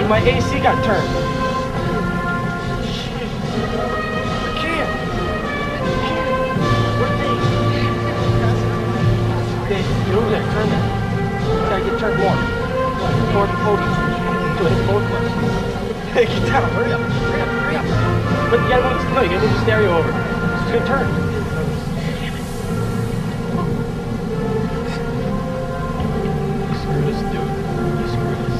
Dude, my AC got turned. Shit. I can't. What thing? Okay, get over there, turn that. Gotta get turned more. Toward the podium. So hit both buttons. Hey, get down, hurry up. But you gotta move the stereo over. It's gonna turn. Screw this dude. You screw this.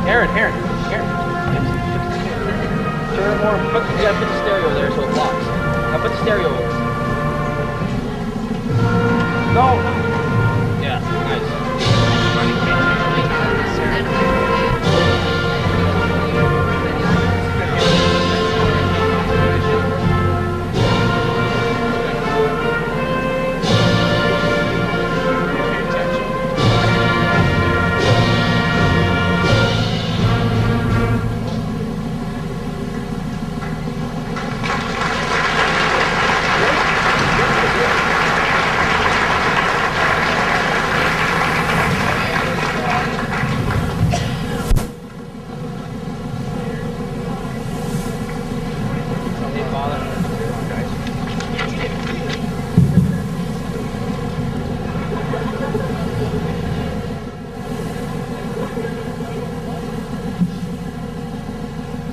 Aaron. Turn it more. You gotta put the stereo there so it blocks. Now put the stereo over. No. Yeah, nice.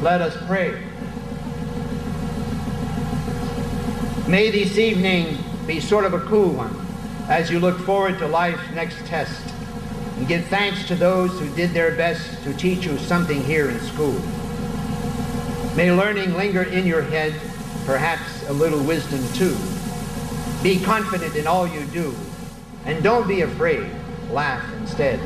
Let us pray. May this evening be sort of a cool one as you look forward to life's next test, and give thanks to those who did their best to teach you something here in school. May learning linger in your head, perhaps a little wisdom too. Be confident in all you do, and don't be afraid, laugh instead.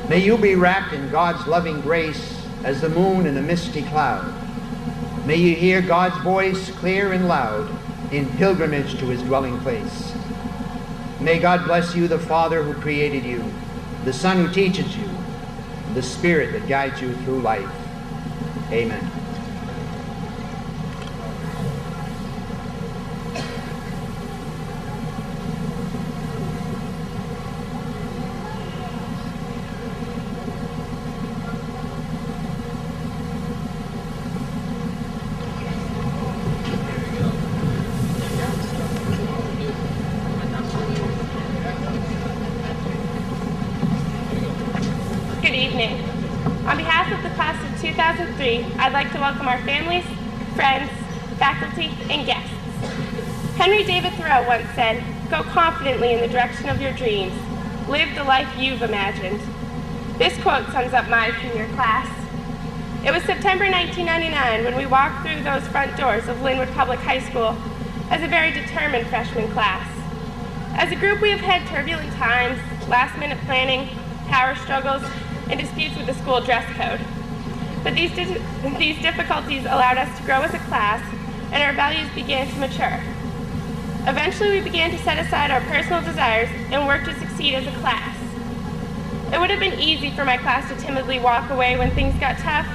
May you be wrapped in God's loving grace as the moon in a misty cloud. May you hear God's voice clear and loud in pilgrimage to his dwelling place. May God bless you, the Father who created you, the Son who teaches you, the Spirit that guides you through life. Amen. On behalf of the class of 2003, I'd like to welcome our families, friends, faculty, and guests. Henry David Thoreau once said, "Go confidently in the direction of your dreams. Live the life you've imagined." This quote sums up my senior class. It was September 1999 when we walked through those front doors of Linwood Public High School as a very determined freshman class. As a group, we have had turbulent times, last-minute planning, power struggles, and disputes with the school dress code. But these difficulties allowed us to grow as a class, and our values began to mature. Eventually, we began to set aside our personal desires and work to succeed as a class. It would have been easy for my class to timidly walk away when things got tough,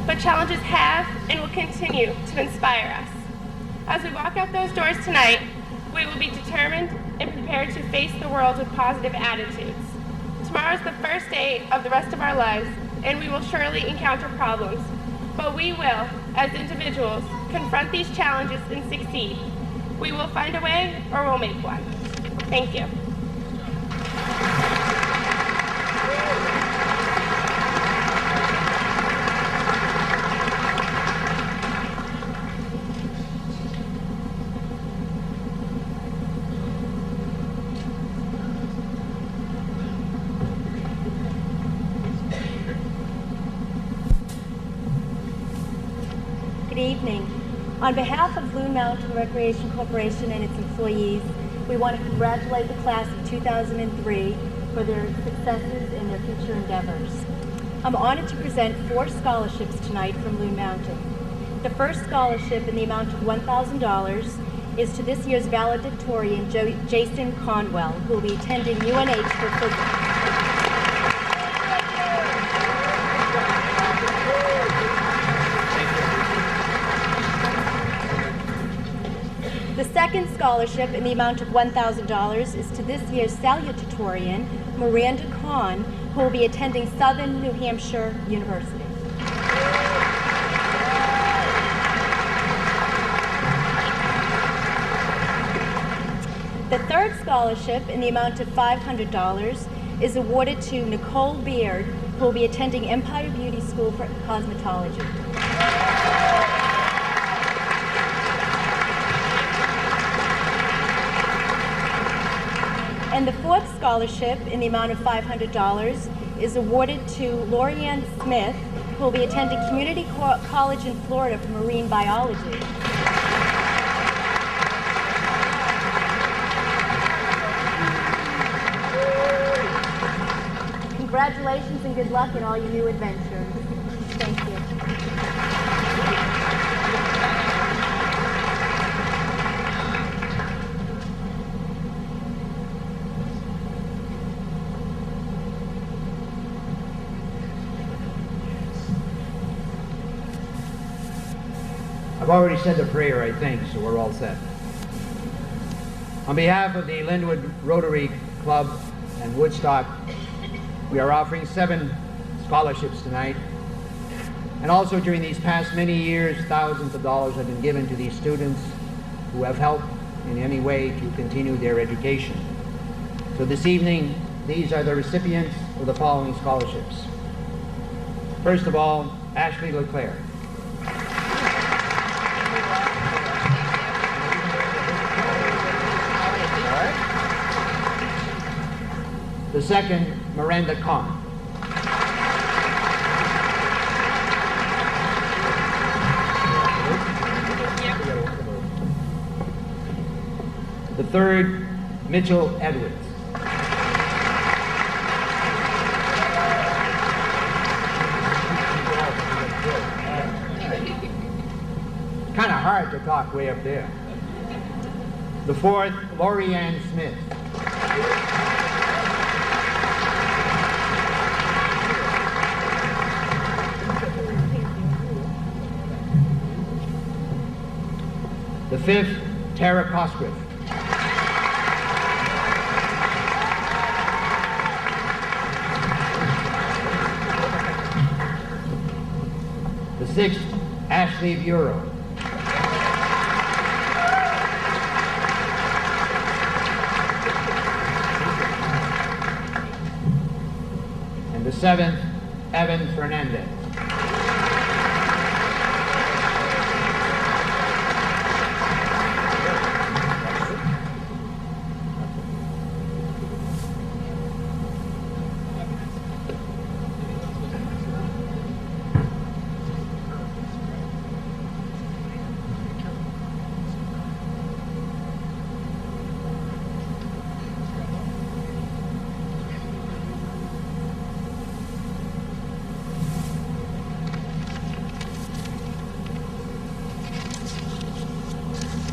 but challenges have and will continue to inspire us. As we walk out those doors tonight, we will be determined and prepared to face the world with positive attitudes. Tomorrow is the first day of the rest of our lives, and we will surely encounter problems. But we will, as individuals, confront these challenges and succeed. We will find a way, or we'll make one. Thank you. Good evening. On behalf of Loon Mountain Recreation Corporation and its employees, we want to congratulate the class of 2003 for their successes and their future endeavors. I'm honored to present 4 scholarships tonight from Loon Mountain. The first scholarship in the amount of $1,000 is to this year's valedictorian, Jason Conwell, who will be attending UNH for physics. The second scholarship in the amount of $1,000 is to this year's salutatorian, Miranda Kahn, who will be attending Southern New Hampshire University. The third scholarship in the amount of $500 is awarded to Nicole Beard, who will be attending Empire Beauty School for cosmetology. And the fourth scholarship in the amount of $500 is awarded to Lorianne Smith, who will be attending Community College in Florida for marine biology. Congratulations and good luck in all your new adventures. Thank you. I've already said the prayer, I think, so we're all set. On behalf of the Linwood Rotary Club and Woodstock, we are offering 7 scholarships tonight. And also during these past many years, thousands of dollars have been given to these students who have helped in any way to continue their education. So this evening, these are the recipients of the following scholarships. First of all, Ashley LeClaire. The second, Miranda Kahn. The third, Mitchell Edwards. Kind of hard to talk way up there. The fourth, Lorianne Smith. The fifth, Tara Cosgrove. The sixth, Ashley Bureau. And the seventh, Evan Fernandez.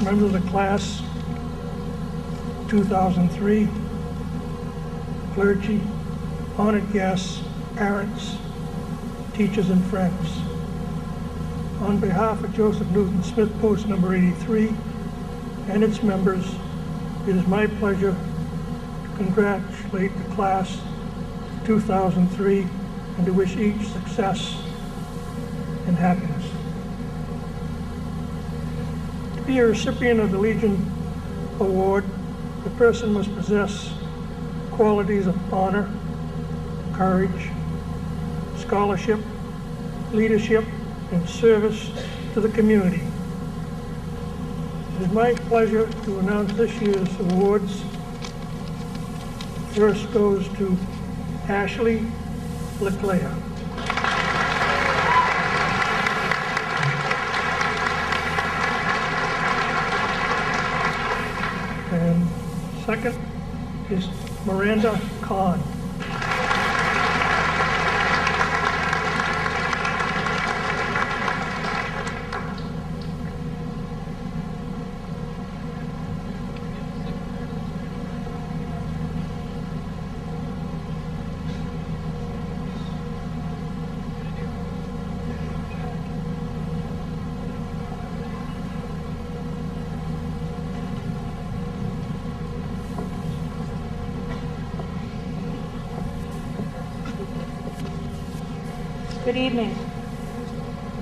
Members of the class 2003, clergy, honored guests, parents, teachers, and friends. On behalf of Joseph Newton Smith Post number 83 and its members, it is my pleasure to congratulate the class 2003 and to wish each success and happiness. To be a recipient of the Legion Award, the person must possess qualities of honor, courage, scholarship, leadership, and service to the community. It is my pleasure to announce this year's awards. First goes to Ashley LeClaire. Second is Miranda Kahn. Good evening.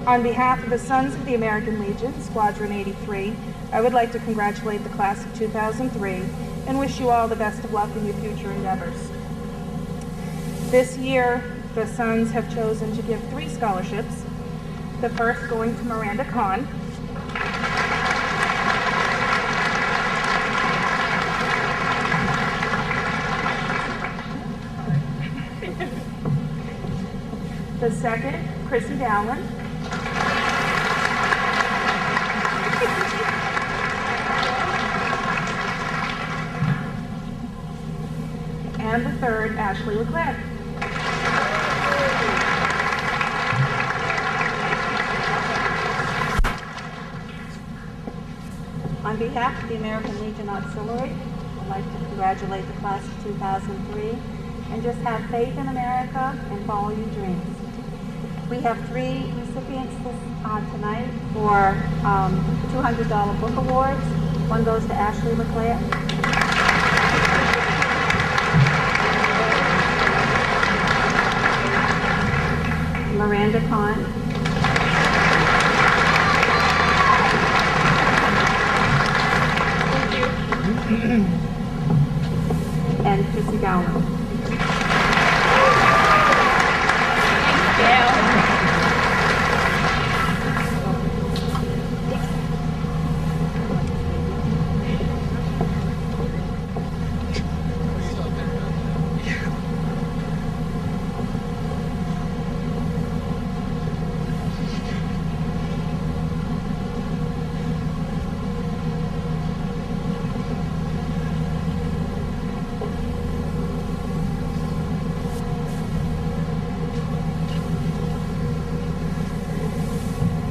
On behalf of the Sons of the American Legion, Squadron 83, I would like to congratulate the class of 2003 and wish you all the best of luck in your future endeavors. This year, the Sons have chosen to give 3 scholarships, the first going to Miranda Kahn, the second, Chrissy Dowland, and the third, Ashley Leclerc. On behalf of the American Legion Auxiliary, I'd like to congratulate the class of 2003 and just have faith in America and follow your dreams. We have 3 recipients tonight for $200 book awards. One goes to Ashley Leclerc. Miranda Kahn. And Chrissy Dowland.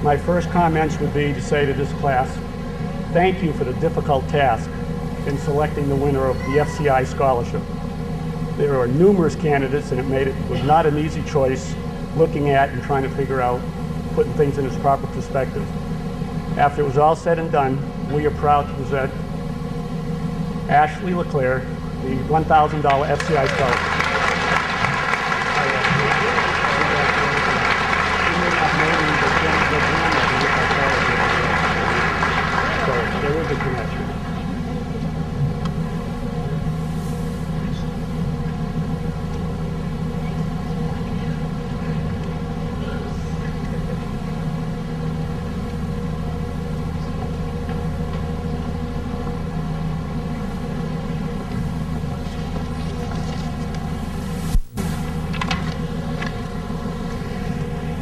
My first comments would be to say to this class, thank you for the difficult task in selecting the winner of the FCI scholarship. There are numerous candidates and it was not an easy choice looking at and trying to figure out, putting things in its proper perspective. After it was all said and done, we are proud to present Ashley Leclerc, the $1,000 FCI scholarship. So there is a connection.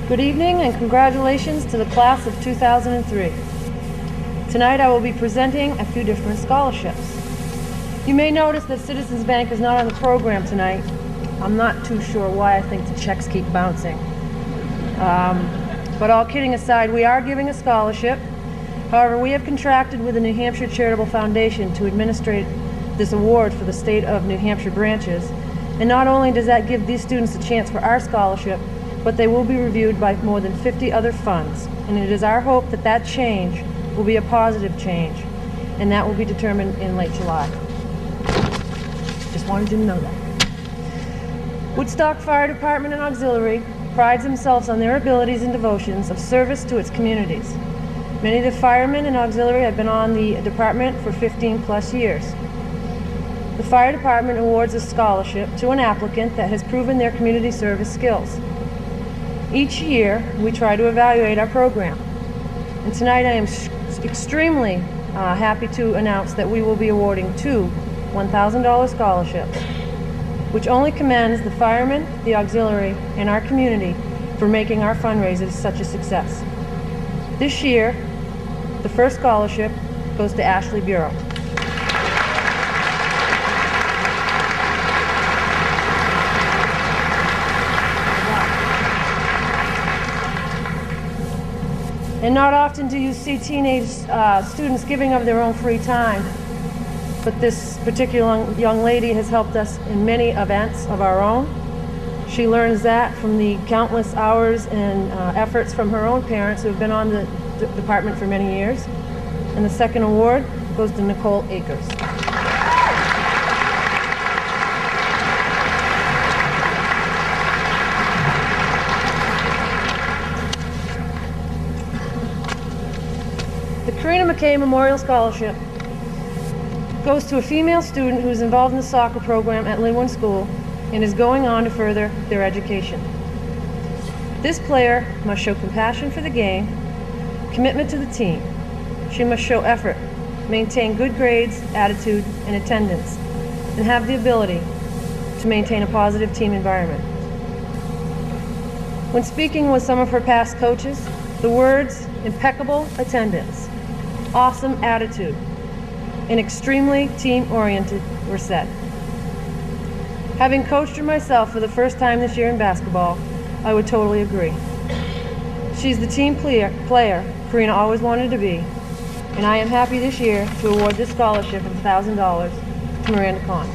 Good evening and congratulations to the class of 2003. Tonight I will be presenting a few different scholarships. You may notice that Citizens Bank is not on the program tonight. I'm not too sure why. I think the checks keep bouncing. But all kidding aside, we are giving a scholarship. However, we have contracted with the New Hampshire Charitable Foundation to administrate this award for the state of New Hampshire branches. And not only does that give these students a chance for our scholarship, but they will be reviewed by more than 50 other funds. And it is our hope that that change will be a positive change, and that will be determined in late July. Just wanted you to know that. Woodstock Fire Department and Auxiliary prides themselves on their abilities and devotions of service to its communities. Many of the firemen and auxiliary have been on the department for 15+ years. The fire department awards a scholarship to an applicant that has proven their community service skills. Each year, we try to evaluate our program. And tonight I am extremely happy to announce that we will be awarding 2 $1,000 scholarships, which only commends the firemen, the auxiliary, and our community for making our fundraisers such a success. This year, the first scholarship goes to Ashley Bureau. And not often do you see teenage students giving of their own free time, but this particular young lady has helped us in many events of our own. She learns that from the countless hours and efforts from her own parents who have been on the department for many years. And the second award goes to Nicole Akers. The Karina McKay Memorial Scholarship goes to a female student who is involved in the soccer program at Linwood School and is going on to further their education. This player must show compassion for the game, commitment to the team. She must show effort, maintain good grades, attitude, and attendance, and have the ability to maintain a positive team environment. When speaking with some of her past coaches, the words impeccable attendance, awesome attitude, and extremely team-oriented were said. Having coached her myself for the first time this year in basketball, I would totally agree. She's the team player Karina always wanted to be, and I am happy this year to award this scholarship of $1,000 to Miranda Kahn.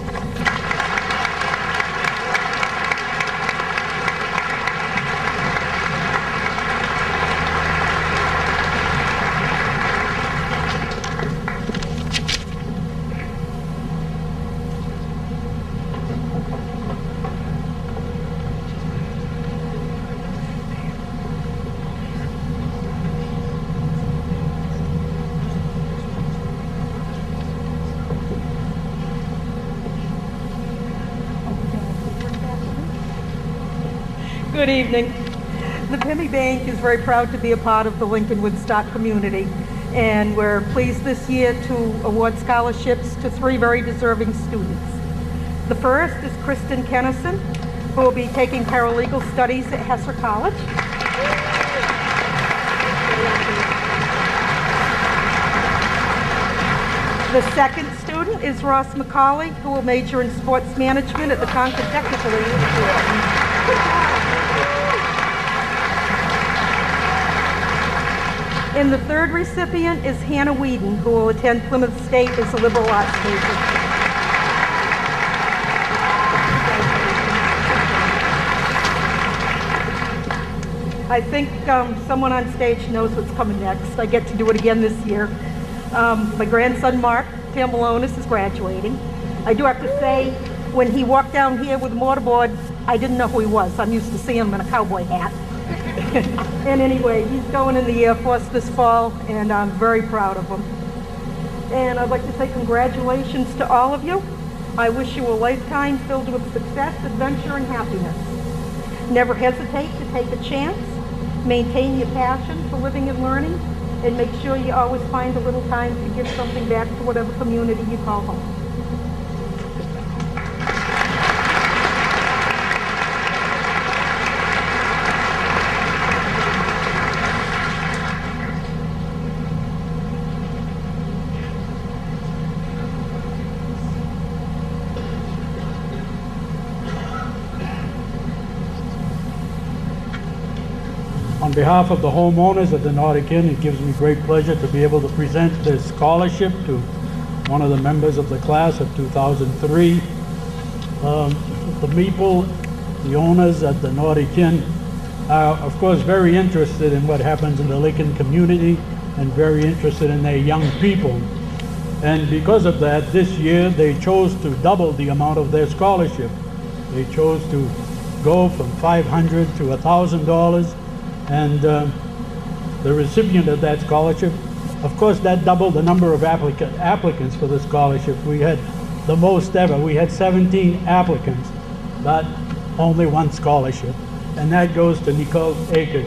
Good evening. The Pemmy Bank is very proud to be a part of the Lincoln Woodstock community, and we're pleased this year to award scholarships to 3 very deserving students. The first is Kristen Kennison, who will be taking paralegal studies at Hesser College. The second student is Ross McCauley, who will major in sports management at the Kanc Technical Institute. And the third recipient is Hannah Whedon, who will attend Plymouth State as a liberal arts major. I think someone on stage knows what's coming next. I get to do it again this year. My grandson Mark Tambalonis is graduating. I do have to say, when he walked down here with a mortarboard, I didn't know who he was. I'm used to seeing him in a cowboy hat. And anyway, he's going in the Air Force this fall, and I'm very proud of him. And I'd like to say congratulations to all of you. I wish you a lifetime filled with success, adventure, and happiness. Never hesitate to take a chance. Maintain your passion for living and learning, and make sure you always find a little time to give something back to whatever community you call home. On behalf of the homeowners of the Nordic Inn, it gives me great pleasure to be able to present this scholarship to one of the members of the class of 2003. The people, the owners at the Nordic Inn, are of course very interested in what happens in the Lincoln community and very interested in their young people. And because of that, this year they chose to double the amount of their scholarship. They chose to go from $500 to $1,000. And the recipient of that scholarship, of course, that doubled the number of applicants for the scholarship. We had the most ever. We had 17 applicants, but only 1 scholarship. And that goes to Nicole Akers.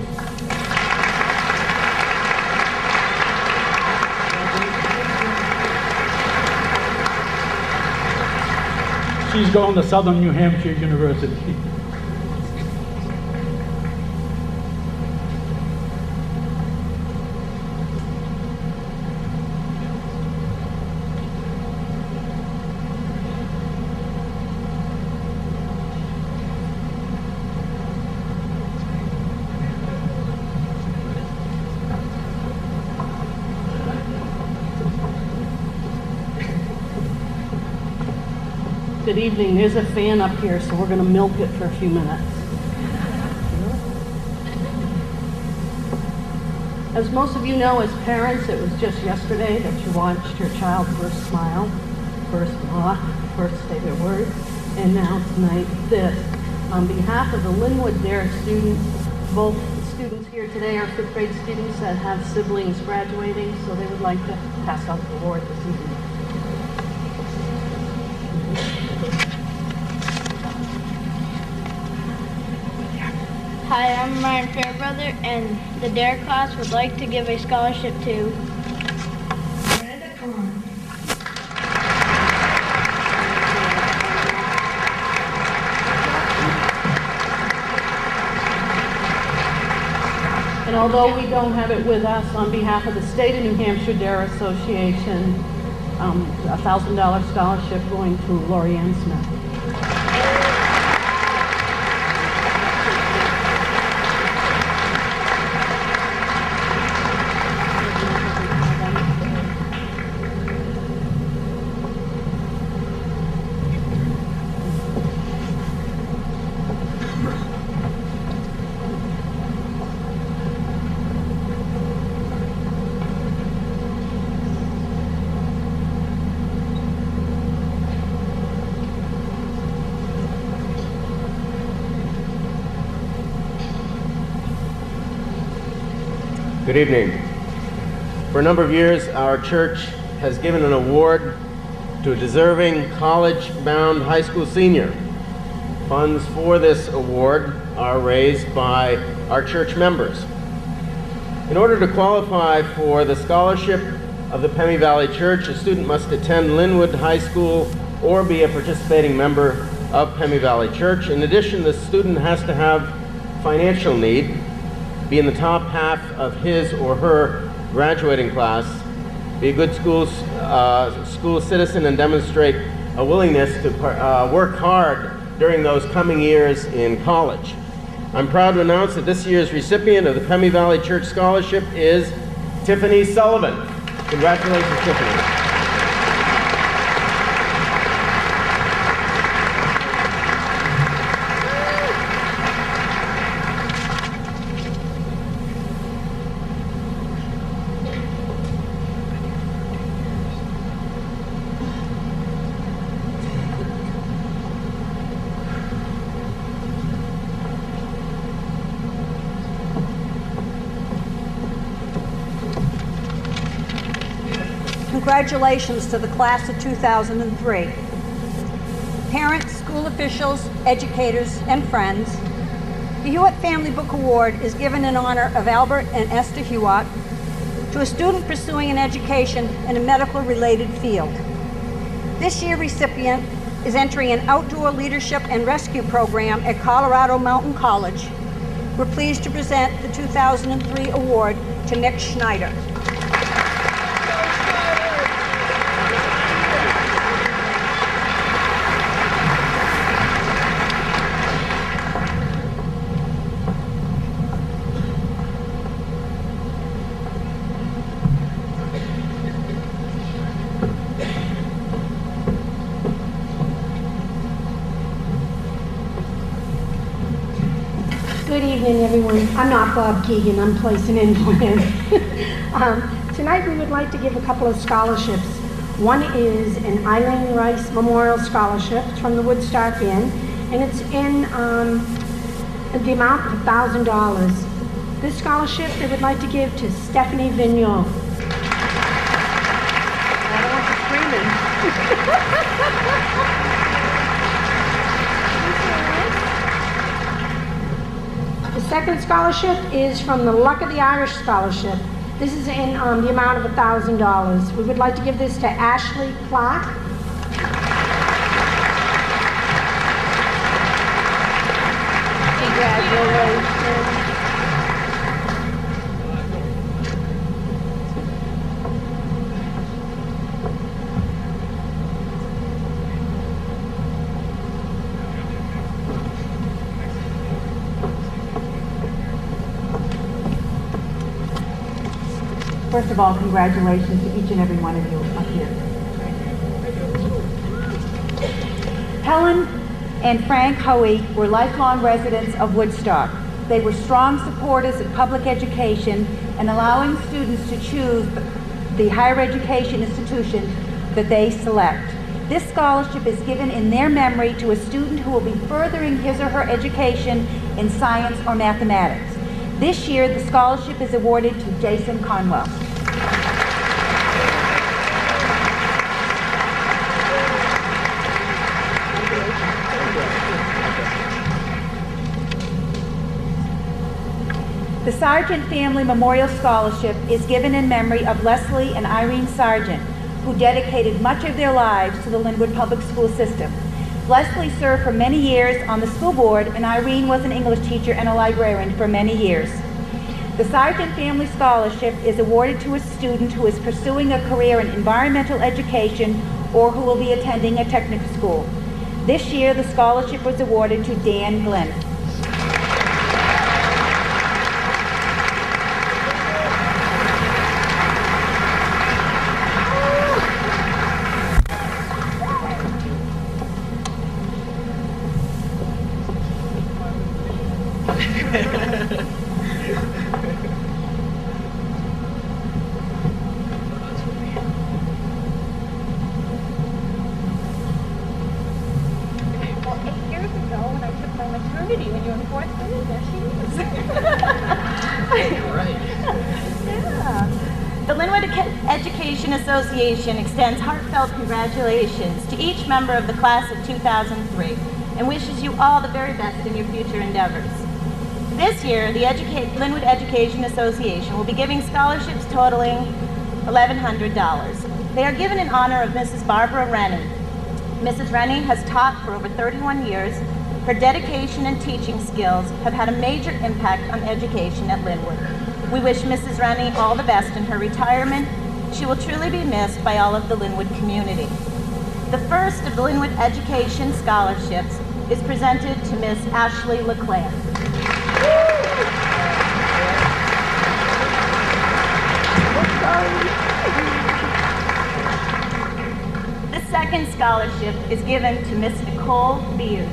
She's going to Southern New Hampshire University. Good evening. There's a fan up here, so we're going to milk it for a few minutes. As most of you know, as parents, it was just yesterday that you watched your child first smile, first walk, first say their words, and now tonight this. On behalf of the Linwood Dare students, both students here today are 5th grade students that have siblings graduating, so they would like to pass out the award this evening. Hi, I'm Ryan Fairbrother, and the DARE class would like to give a scholarship to And although we don't have it with us, on behalf of the State of New Hampshire Dare Association, a $1,000 scholarship going to Lorianne Smith. Good evening. For a number of years, our church has given an award to a deserving college-bound high school senior. Funds for this award are raised by our church members. In order to qualify for the scholarship of the Pemi Valley Church, a student must attend Linwood High School or be a participating member of Pemi Valley Church. In addition, the student has to have financial need, be in the top half of his or her graduating class, be a good school citizen, and demonstrate a willingness to work hard during those coming years in college. I'm proud to announce that this year's recipient of the Pemi Valley Church Scholarship is Tiffany Sullivan. Congratulations, Tiffany. Congratulations to the class of 2003. Parents, school officials, educators, and friends, the Hewitt Family Book Award is given in honor of Albert and Esther Hewitt to a student pursuing an education in a medical-related field. This year's recipient is entering an outdoor leadership and rescue program at Colorado Mountain College. We're pleased to present the 2003 award to Nick Schneider. Good evening, everyone. I'm not Bob Keegan. I'm placing in for him. Tonight we would like to give a couple of scholarships. One is an Eileen Rice Memorial Scholarship. It's from the Woodstock Inn, and it's in the amount of $1,000. This scholarship they would like to give to Stephanie Vigneault. I don't want you screaming. The second scholarship is from the Luck of the Irish Scholarship. This is in the amount of $1,000. We would like to give this to Ashley Clark. Congratulations. First of all, congratulations to each and every one of you up here. Helen and Frank Hoey were lifelong residents of Woodstock. They were strong supporters of public education and allowing students to choose the higher education institution that they select. This scholarship is given in their memory to a student who will be furthering his or her education in science or mathematics. This year, the scholarship is awarded to Jason Conwell. The Sargent Family Memorial Scholarship is given in memory of Leslie and Irene Sargent, who dedicated much of their lives to the Linwood Public School system. Leslie served for many years on the school board, and Irene was an English teacher and a librarian for many years. The Sargent Family Scholarship is awarded to a student who is pursuing a career in environmental education or who will be attending a technical school. This year, the scholarship was awarded to Dan Glenn. Association extends heartfelt congratulations to each member of the class of 2003 and wishes you all the very best in your future endeavors. This year, the Linwood Education Association will be giving scholarships totaling $1,100. They are given in honor of Mrs. Barbara Rennie. Mrs. Rennie has taught for over 31 years. Her dedication and teaching skills have had a major impact on education at Linwood. We wish Mrs. Rennie all the best in her retirement. She will truly be missed by all of the Linwood community. The first of the Linwood Education Scholarships is presented to Miss Ashley LeClaire. The second scholarship is given to Miss Nicole Beard.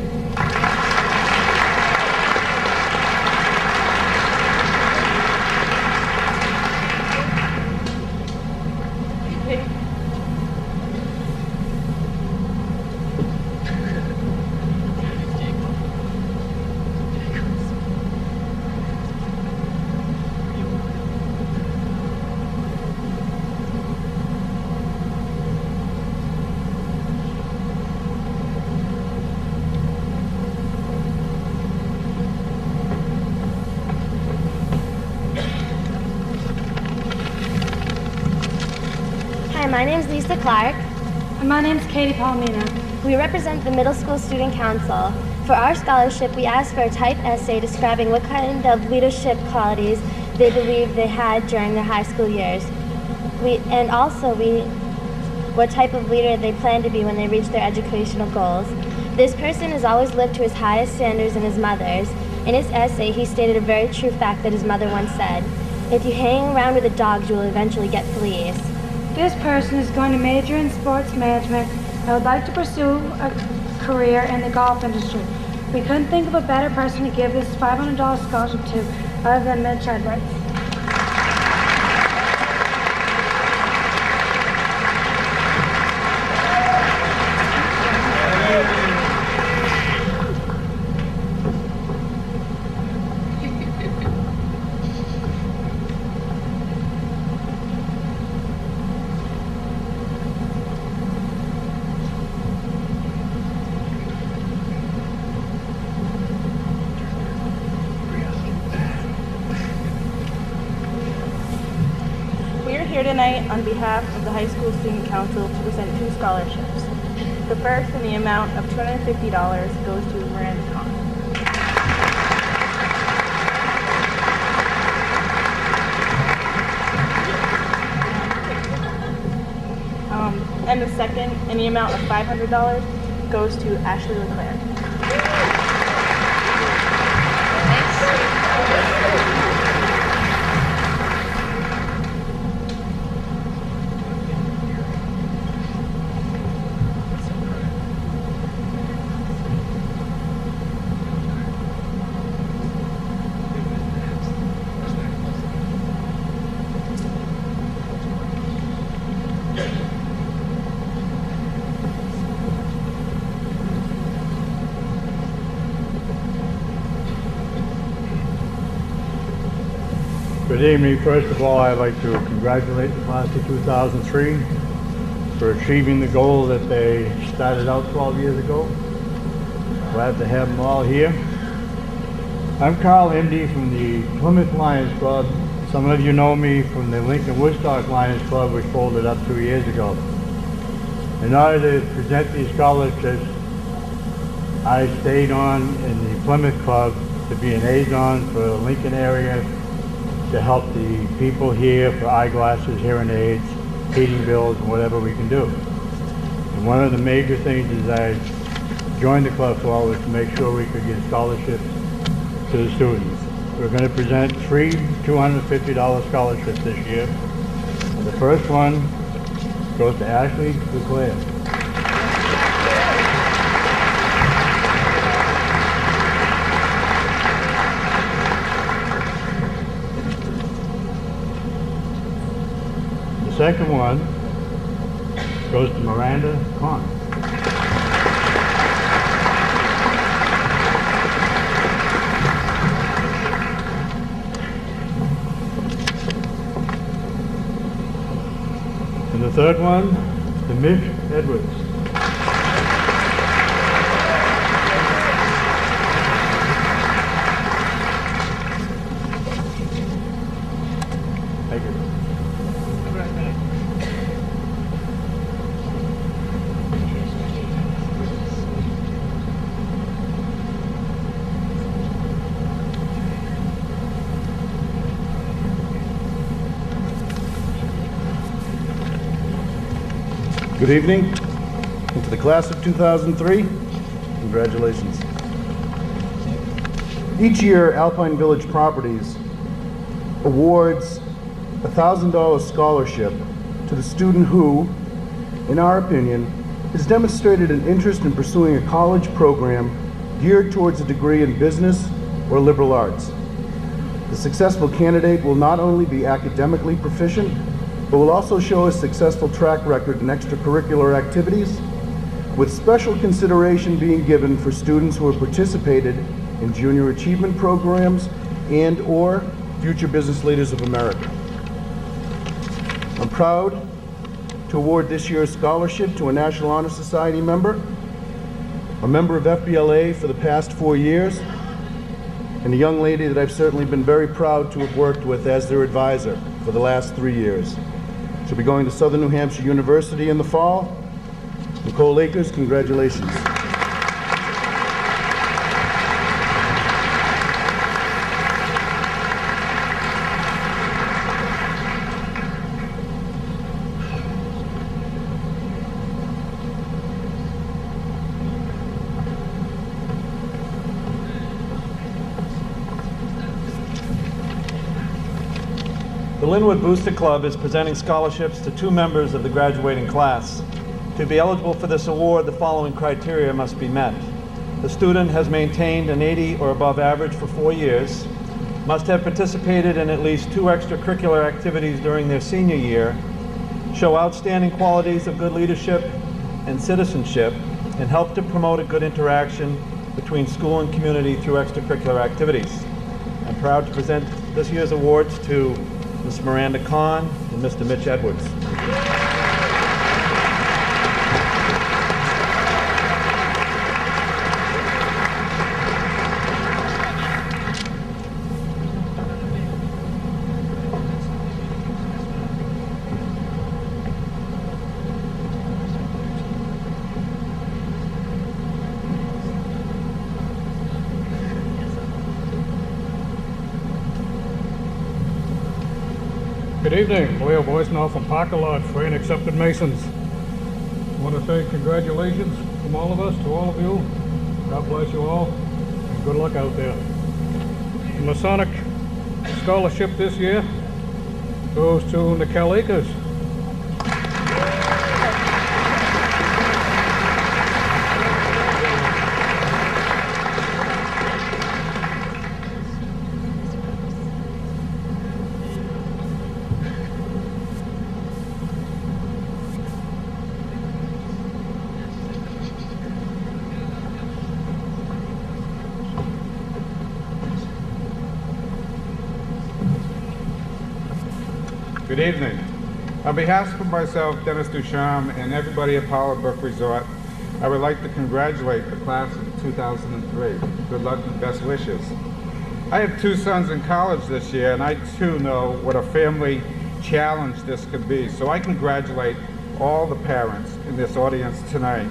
My name is Lisa Clark. And my name is Katie Palmina. We represent the Middle School Student Council. For our scholarship, we asked for a type essay describing what kind of leadership qualities they believe they had during their high school years. What type of leader they plan to be when they reach their educational goals. This person has always lived to his highest standards and his mother's. In his essay, he stated a very true fact that his mother once said, "If you hang around with the dogs, you will eventually get fleas." This person is going to major in sports management and would like to pursue a career in the golf industry. We couldn't think of a better person to give this $500 scholarship to other than Mitch Edwards. Tonight on behalf of the High School Student Council to present two scholarships. The first, in the amount of $250, goes to Miranda Conc. And the second, in the amount of $500, goes to Ashley LeClaire. evening. First of all, I'd like to congratulate the class of 2003 for achieving the goal that they started out 12 years ago. Glad to have them all here. I'm Carl, MD, from the Plymouth Lions Club. Some of you know me from the Lincoln Woodstock Lions Club, which folded up 2 years ago. In order to present these scholarships, I stayed on in the Plymouth Club to be an liaison for the Lincoln area to help the people here for eyeglasses, hearing aids, heating bills, and whatever we can do. And one of the major things is I joined the club for was to make sure we could get scholarships to the students. We're going to present 3 $250 scholarships this year. And the first one goes to Ashley LeClaire. The second one goes to Miranda Kanc. And the third one to Mitch Edwards. Thank you. Good evening. And to the class of 2003, congratulations. Each year, Alpine Village Properties awards a $1,000 scholarship to the student who, in our opinion, has demonstrated an interest in pursuing a college program geared towards a degree in business or liberal arts. The successful candidate will not only be academically proficient, but will also show a successful track record in extracurricular activities, with special consideration being given for students who have participated in junior achievement programs and/or Future Business Leaders of America. I'm proud to award this year's scholarship to a National Honor Society member, a member of FBLA for the past 4 years, and a young lady that I've certainly been very proud to have worked with as their advisor for the last 3 years. She'll be going to Southern New Hampshire University in the fall. Nicole Akers, congratulations. The Linwood Booster Club is presenting scholarships to 2 members of the graduating class. To be eligible for this award, the following criteria must be met. The student has maintained an 80 or above average for 4 years, must have participated in at least 2 extracurricular activities during their senior year, show outstanding qualities of good leadership and citizenship, and help to promote a good interaction between school and community through extracurricular activities. I'm proud to present this year's awards to Ms. Miranda Kanc and Mr. Mitch Edwards. Good evening, Leo Boyce-Now from Parker Lodge, free and accepted Masons. I want to say congratulations from all of us to all of you. God bless you all, and good luck out there. The Masonic scholarship this year goes to Nicole Akers. Good evening. On behalf of myself, Dennis Ducharme, and everybody at Bollebrook Resort, I would like to congratulate the class of 2003. Good luck and best wishes. I have two sons in college this year, and I too know what a family challenge this could be. So I congratulate all the parents in this audience tonight.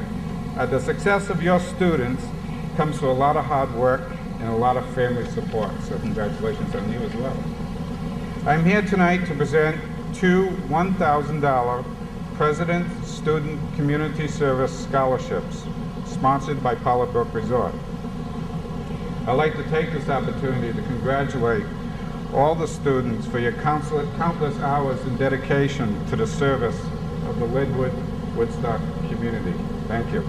The success of your students comes through a lot of hard work and a lot of family support. So congratulations on you as well. I'm here tonight to present two $1,000 President Student Community Service Scholarships sponsored by Bollebrook Resort. I'd like to take this opportunity to congratulate all the students for your countless hours and dedication to the service of the Linwood Woodstock community. Thank you.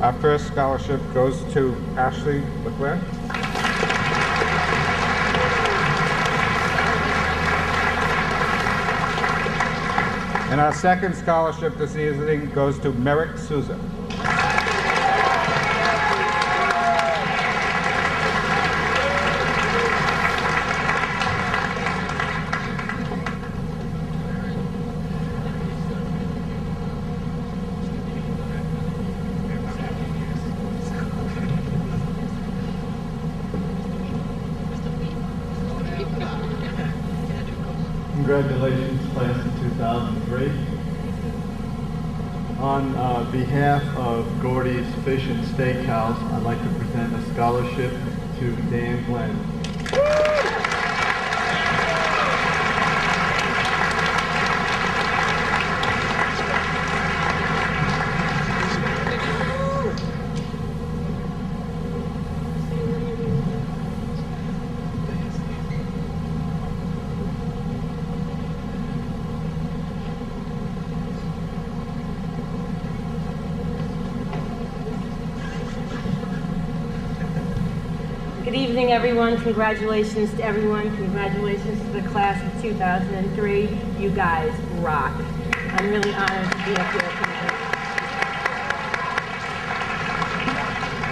Our first scholarship goes to Ashley Leclerc. And our second scholarship this evening goes to Merrick Souza. Congratulations, class of 2003. On behalf of Gordy's Fish and Steakhouse, I'd like to present a scholarship to Dan Glenn. Good evening, everyone. Congratulations to everyone. Congratulations to the class of 2003. You guys rock. I'm really honored to be up here tonight.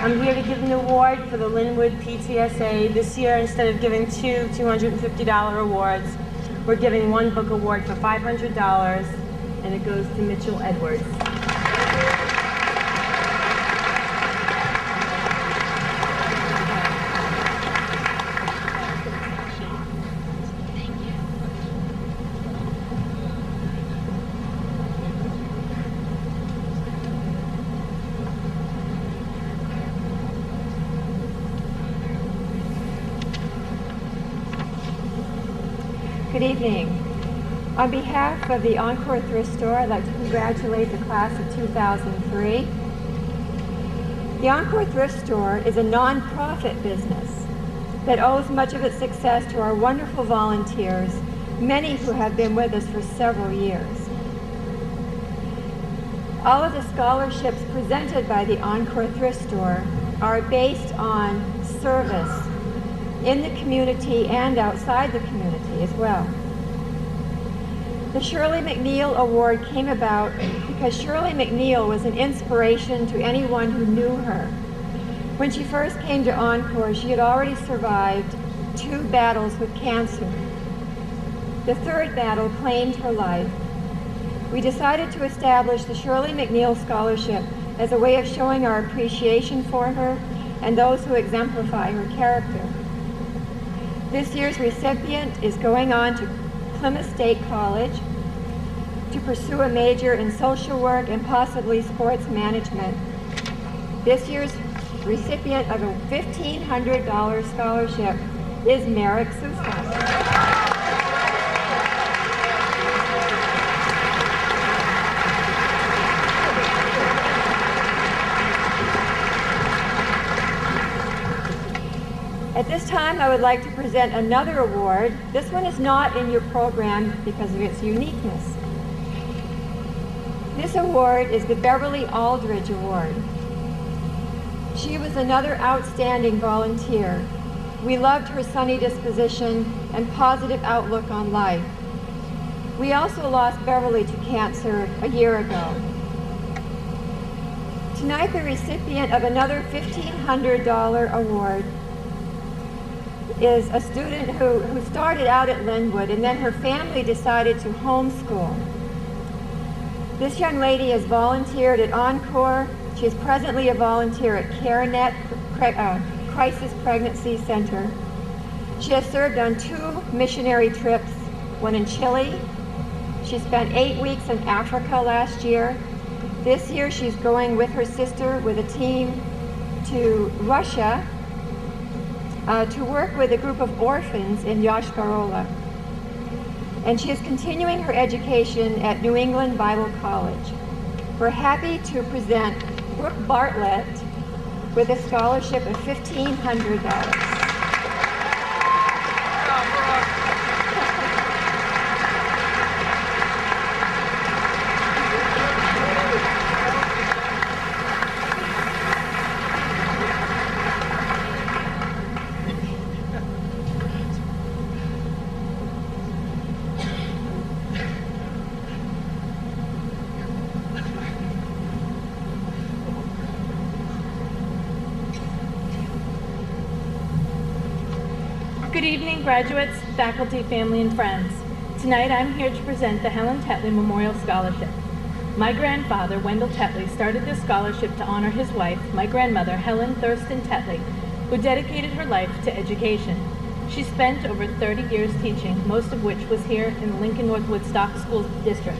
I'm here to give an award for the Linwood PTSA. This year, instead of giving two $250 awards, we're giving one book award for $500, and it goes to Mitchell Edwards. Good evening. On behalf of the Encore Thrift Store, I'd like to congratulate the class of 2003. The Encore Thrift Store is a non-profit business that owes much of its success to our wonderful volunteers, many who have been with us for several years. All of the scholarships presented by the Encore Thrift Store are based on service in the community and outside the community as well. The Shirley McNeil Award came about because Shirley McNeil was an inspiration to anyone who knew her. When she first came to Encore, she had already survived 2 battles with cancer. The third battle claimed her life. We decided to establish the Shirley McNeil Scholarship as a way of showing our appreciation for her and those who exemplify her character. This year's recipient is going on to Plymouth State College to pursue a major in social work and possibly sports management. This year's recipient of a $1,500 scholarship is Merrick Souza. At this time, I would like to present another award. This one is not in your program because of its uniqueness. This award is the Beverly Aldridge Award. She was another outstanding volunteer. We loved her sunny disposition and positive outlook on life. We also lost Beverly to cancer a year ago. Tonight, the recipient of another $1,500 award is a student who started out at Linwood, and then her family decided to homeschool. This young lady has volunteered at Encore. She is presently a volunteer at CareNet Crisis Pregnancy Center. She has served on 2 missionary trips, one in Chile. She spent 8 weeks in Africa last year. This year she's going with her sister with a team to Russia to work with a group of orphans in Yoshkarola. And she is continuing her education at New England Bible College. We're happy to present Brooke Bartlett with a scholarship of $1,500. Good evening, graduates, faculty, family, and friends. Tonight I'm here to present the Helen Tetley Memorial Scholarship. My grandfather, Wendell Tetley, started this scholarship to honor his wife, my grandmother, Helen Thurston Tetley, who dedicated her life to education. She spent over 30 years teaching, most of which was here in the Lincoln North Woodstock School District.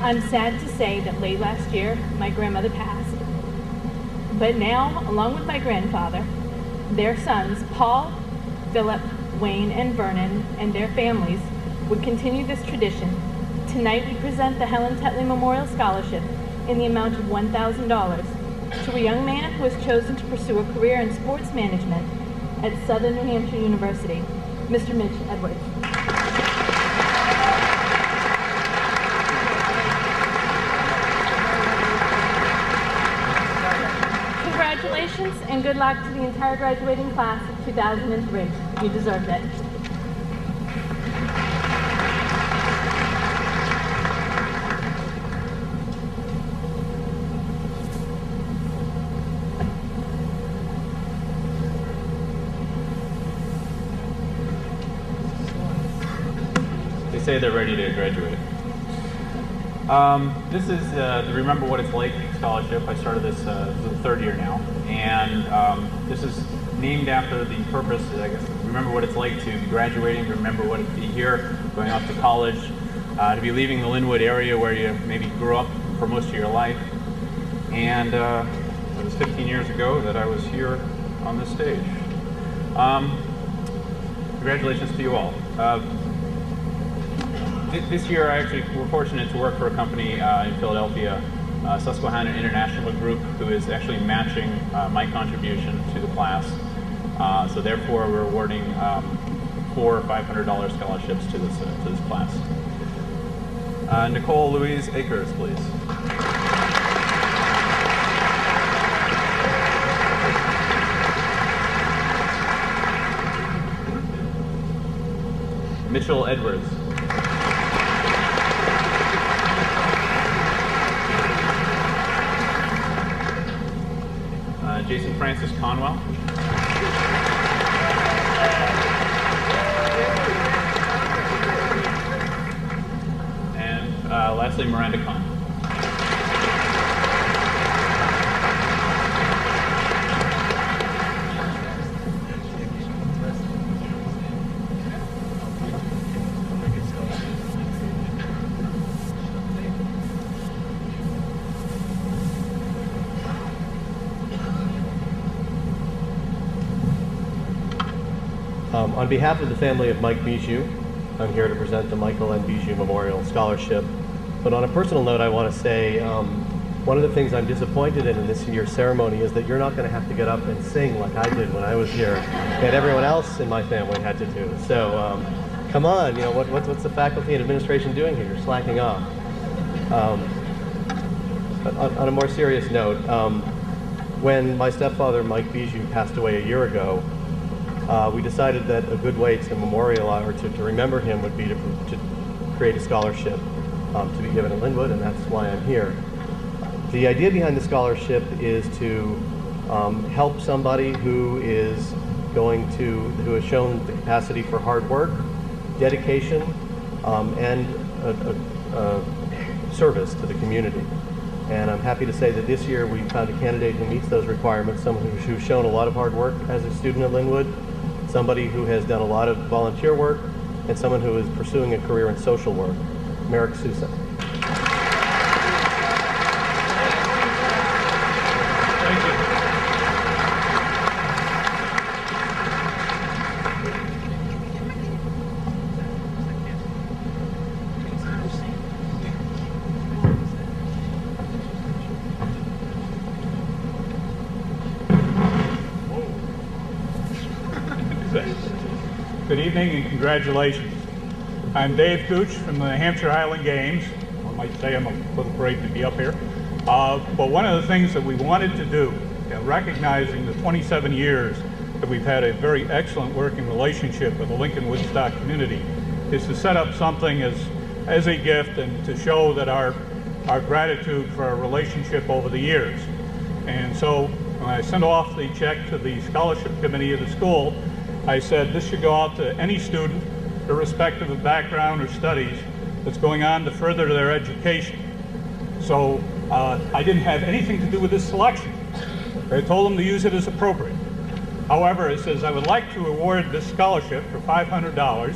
I'm sad to say that late last year, my grandmother passed. But now, along with my grandfather, their sons, Paul, Philip, Wayne, and Vernon, and their families would continue this tradition. Tonight we present the Helen Tetley Memorial Scholarship in the amount of $1,000 to a young man who has chosen to pursue a career in sports management at Southern New Hampshire University, Mr. Mitch Edwards. Congratulations and good luck to the entire graduating class of 2003. You deserved it. They say they're ready to graduate. This is the Remember What It's Like scholarship. I started this, this is the 3rd year now, and this is named after the purpose, I guess, remember what it's like to be graduating, to remember what it be here, going off to college, to be leaving the Linwood area where you maybe grew up for most of your life. And it was 15 years ago that I was here on this stage. Congratulations to you all. This year, I actually were fortunate to work for a company in Philadelphia, Susquehanna International Group, who is actually matching my contribution to the class. So therefore, we're awarding $400 or $500 scholarships to this class. Nicole Louise Akers, please. Mitchell Edwards. Jason Francis Conwell. And lastly, Miranda Kahn. On behalf of the family of Mike Bijou, I'm here to present the Michael N. Bijou Memorial Scholarship. But on a personal note, I want to say one of the things I'm disappointed in this year's ceremony is that you're not going to have to get up and sing like I did when I was here, and everyone else in my family had to do. So come on, you know, what's the faculty and administration doing here? You're slacking off. On a more serious note, when my stepfather, Mike Bijou, passed away a year ago, we decided that a good way to memorialize or to remember him would be to create a scholarship to be given at Linwood, and that's why I'm here. The idea behind the scholarship is to help somebody who is who has shown the capacity for hard work, dedication, and service to the community. And I'm happy to say that this year we found a candidate who meets those requirements, someone who's shown a lot of hard work as a student at Linwood, somebody who has done a lot of volunteer work, and someone who is pursuing a career in social work, Merrick Sousa. Good evening and congratulations. I'm Dave Gooch from the New Hampshire Highland Games. I might say I'm a little afraid to be up here. But one of the things that we wanted to do, recognizing the 27 years that we've had a very excellent working relationship with the Lincoln Woodstock community, is to set up something as a gift and to show that our gratitude for our relationship over the years. And so when I sent off the check to the scholarship committee of the school, I said this should go out to any student, irrespective of background or studies, that's going on to further their education. So I didn't have anything to do with this selection. I told them to use it as appropriate. However, it says I would like to award this scholarship for $500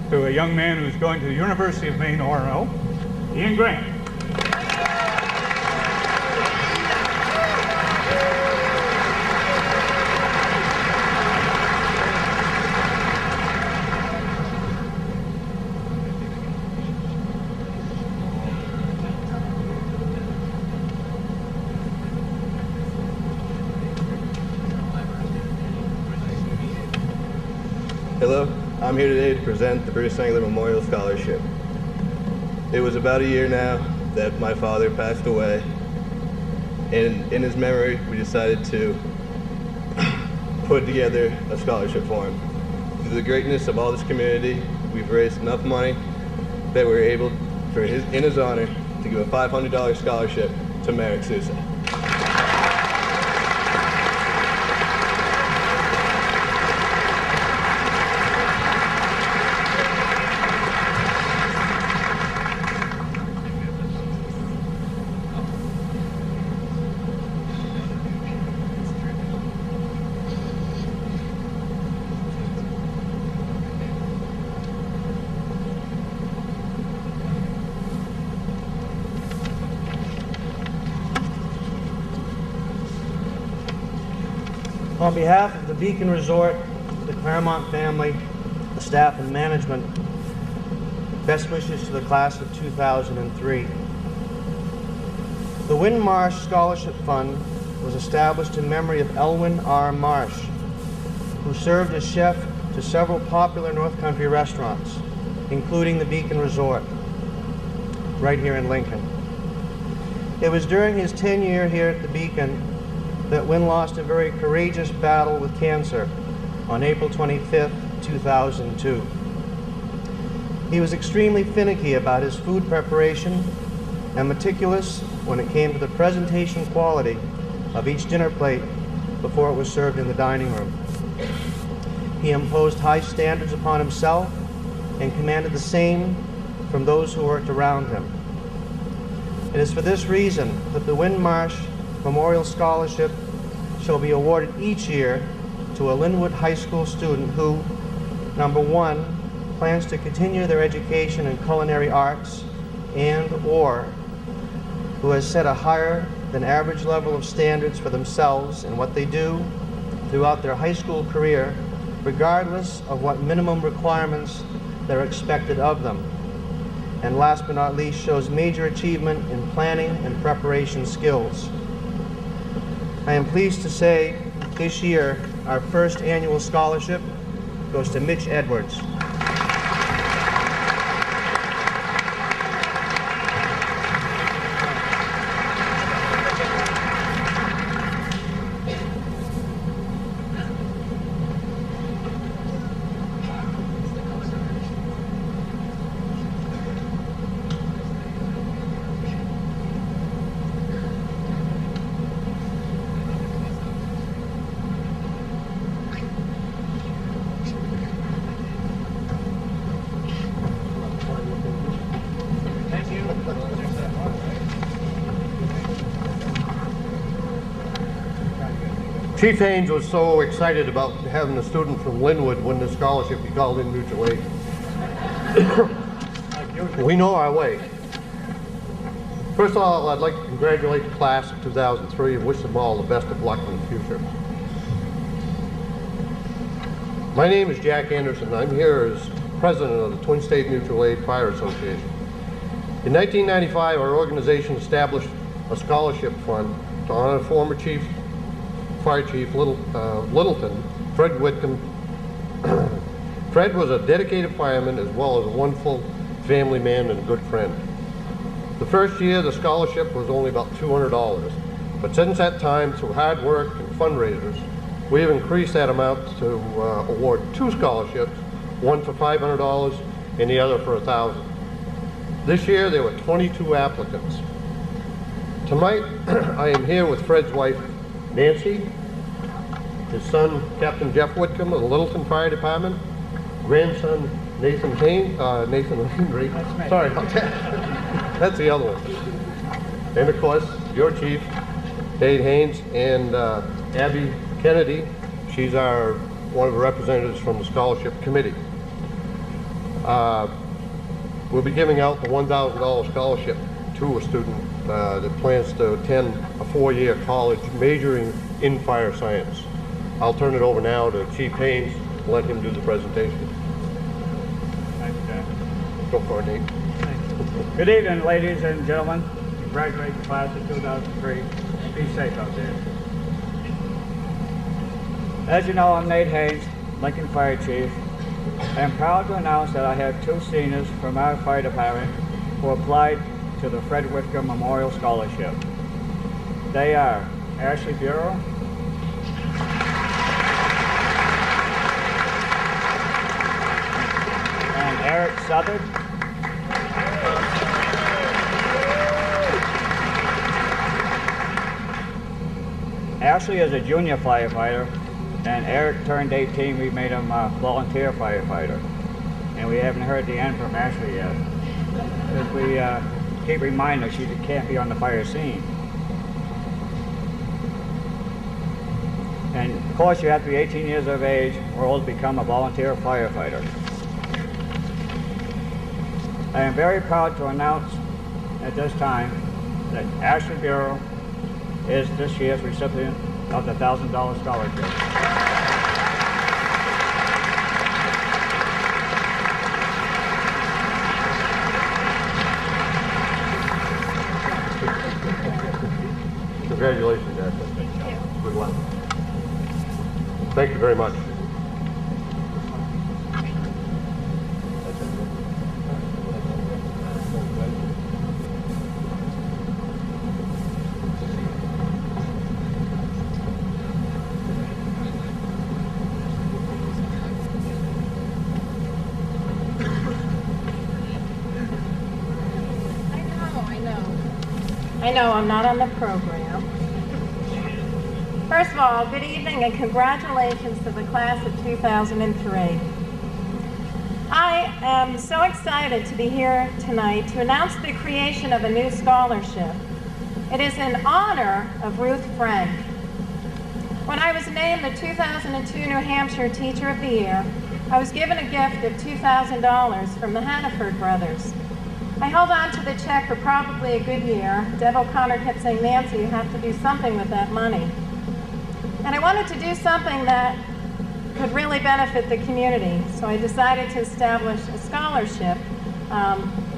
to a young man who's going to the University of Maine, Orono, Ian Grant. Hello, I'm here today to present the Bruce Sangler Memorial Scholarship. It was about a year now that my father passed away, and in his memory we decided to put together a scholarship for him. Through the greatness of all this community, we've raised enough money that we're able, in his honor, to give a $500 scholarship to Merrick Sousa. On behalf of the Beacon Resort, the Claremont family, the staff and management, best wishes to the class of 2003. The Wynn Marsh Scholarship Fund was established in memory of Elwyn R. Marsh, who served as chef to several popular North Country restaurants, including the Beacon Resort, right here in Lincoln. It was during his tenure here at the Beacon that Wynn lost a very courageous battle with cancer on April 25th, 2002. He was extremely finicky about his food preparation and meticulous when it came to the presentation quality of each dinner plate before it was served in the dining room. He imposed high standards upon himself and commanded the same from those who worked around him. It is for this reason that the Wynn Marsh Memorial Scholarship shall be awarded each year to a Linwood High School student who, number one, plans to continue their education in culinary arts and/or who has set a higher than average level of standards for themselves and what they do throughout their high school career, regardless of what minimum requirements that are expected of them. And last but not least, shows major achievement in planning and preparation skills. I am pleased to say this year our first annual scholarship goes to Mitch Edwards. Chief Haynes was so excited about having a student from Linwood win the scholarship, he called in mutual aid. We know our way. First of all, I'd like to congratulate the class of 2003 and wish them all the best of luck in the future. My name is Jack Anderson. I'm here as president of the Twin State Mutual Aid Fire Association. In 1995, our organization established a scholarship fund to honor former Fire Chief Littleton, Fred Whitcomb. Fred was a dedicated fireman as well as a wonderful family man and a good friend. The first year, the scholarship was only about $200, but since that time, through hard work and fundraisers, we have increased that amount to award 2 scholarships, one for $500 and the other for $1,000. This year, there were 22 applicants. Tonight, I am here with Fred's wife, Nancy, his son, Captain Jeff Whitcomb of the Littleton Fire Department, grandson, Nathan Henry. Sorry about that. That's the other one. And of course, your chief, Dave Haynes, and Abby Kennedy. She's one of the representatives from the scholarship committee. We'll be giving out the $1,000 scholarship to a student that plans to attend a 4-year college majoring in fire science. I'll turn it over now to Chief Haynes and let him do the presentation. Thank you, Dan. Go for it, Nate. Good evening, ladies and gentlemen. Congratulate the class of 2003. Be safe out there. As you know, I'm Nate Haynes, Lincoln Fire Chief. I am proud to announce that I have 2 seniors from our fire department who applied to the Fred Whitcomb Memorial Scholarship. They are Ashley Bureau and Eric Southard. Ashley is a junior firefighter, and Eric turned 18. We made him a volunteer firefighter. And we haven't heard the end from Ashley yet. Because we keep reminding her she can't be on the fire scene. And of course you have to be 18 years of age or old to become a volunteer firefighter. I am very proud to announce at this time that Ashley Bureau is this year's recipient of the $1,000 scholarship. Congratulations, Ashley. Good luck. Thank you very much. I know I'm not on the program. First of all, good evening and congratulations to the class of 2003. I am so excited to be here tonight to announce the creation of a new scholarship. It is in honor of Ruth Frank. When I was named the 2002 New Hampshire Teacher of the Year, I was given a gift of $2,000 from the Hannaford brothers. I held on to the check for probably a good year. Deb O'Connor kept saying, Nancy, you have to do something with that money. And I wanted to do something that could really benefit the community. So I decided to establish a scholarship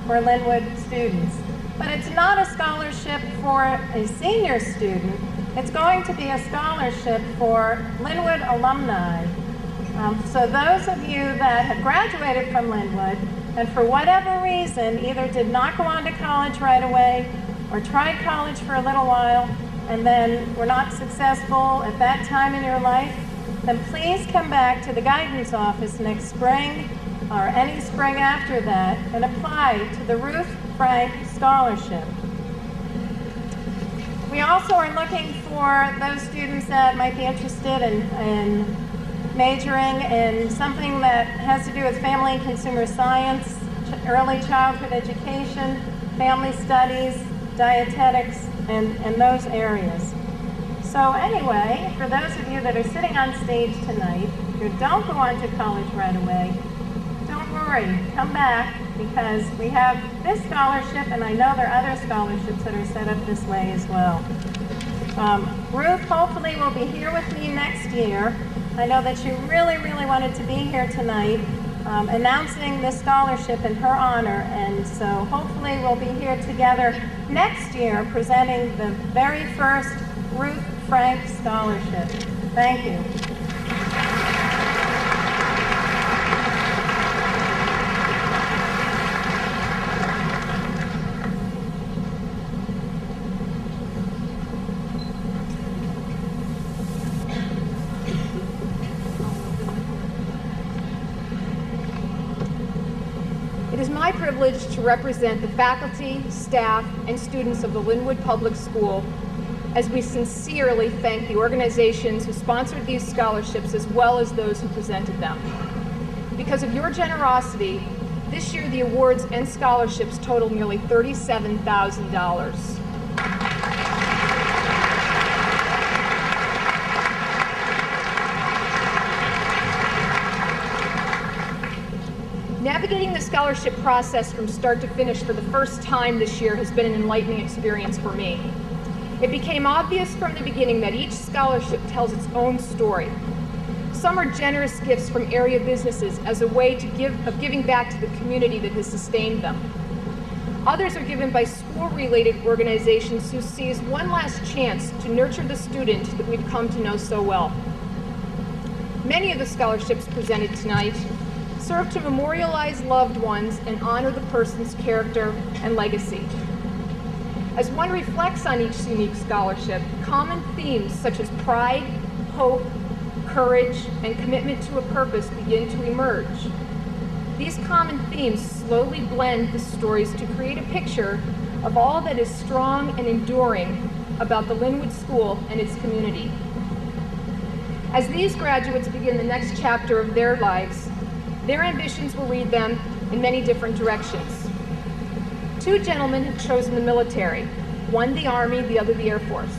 for Linwood students. But it's not a scholarship for a senior student. It's going to be a scholarship for Linwood alumni. So those of you that have graduated from Linwood and for whatever reason either did not go on to college right away or tried college for a little while and then were not successful at that time in your life, then please come back to the guidance office next spring or any spring after that and apply to the Ruth Frank Scholarship. We also are looking for those students that might be interested in majoring in something that has to do with family and consumer science, early childhood education, family studies, dietetics, and those areas. So anyway, for those of you that are sitting on stage tonight, who don't go on to college right away, don't worry, come back, because we have this scholarship, and I know there are other scholarships that are set up this way as well. Ruth hopefully will be here with me next year. I know that she really, really wanted to be here tonight, announcing this scholarship in her honor, and so hopefully we'll be here together next year presenting the very first Ruth Frank Scholarship. Thank you. It is my privilege to represent the faculty, staff, and students of the Linwood Public School as we sincerely thank the organizations who sponsored these scholarships as well as those who presented them. Because of your generosity, this year the awards and scholarships total nearly $37,000. Navigating the scholarship process from start to finish for the first time this year has been an enlightening experience for me. It became obvious from the beginning that each scholarship tells its own story. Some are generous gifts from area businesses as a way of giving back to the community that has sustained them. Others are given by school-related organizations who seize one last chance to nurture the student that we've come to know so well. Many of the scholarships presented tonight serve to memorialize loved ones and honor the person's character and legacy. As one reflects on each unique scholarship, common themes such as pride, hope, courage, and commitment to a purpose begin to emerge. These common themes slowly blend the stories to create a picture of all that is strong and enduring about the Linwood School and its community. As these graduates begin the next chapter of their lives, their ambitions will lead them in many different directions. Two gentlemen have chosen the military, one the Army, the other the Air Force.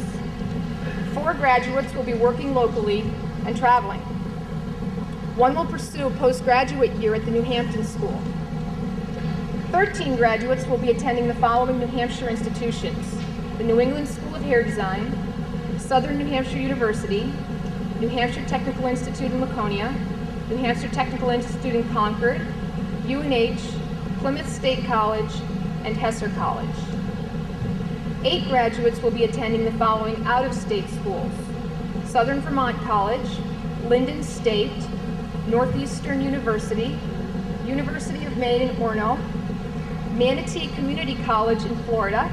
4 graduates will be working locally and traveling. One will pursue a postgraduate year at the New Hampton School. 13 graduates will be attending the following New Hampshire institutions: the New England School of Hair Design, Southern New Hampshire University, New Hampshire Technical Institute in Laconia, New Hampshire Technical Institute in Concord, UNH, Plymouth State College, and Hesser College. 8 graduates will be attending the following out-of-state schools: Southern Vermont College, Linden State, Northeastern University, University of Maine in Orono, Manatee Community College in Florida,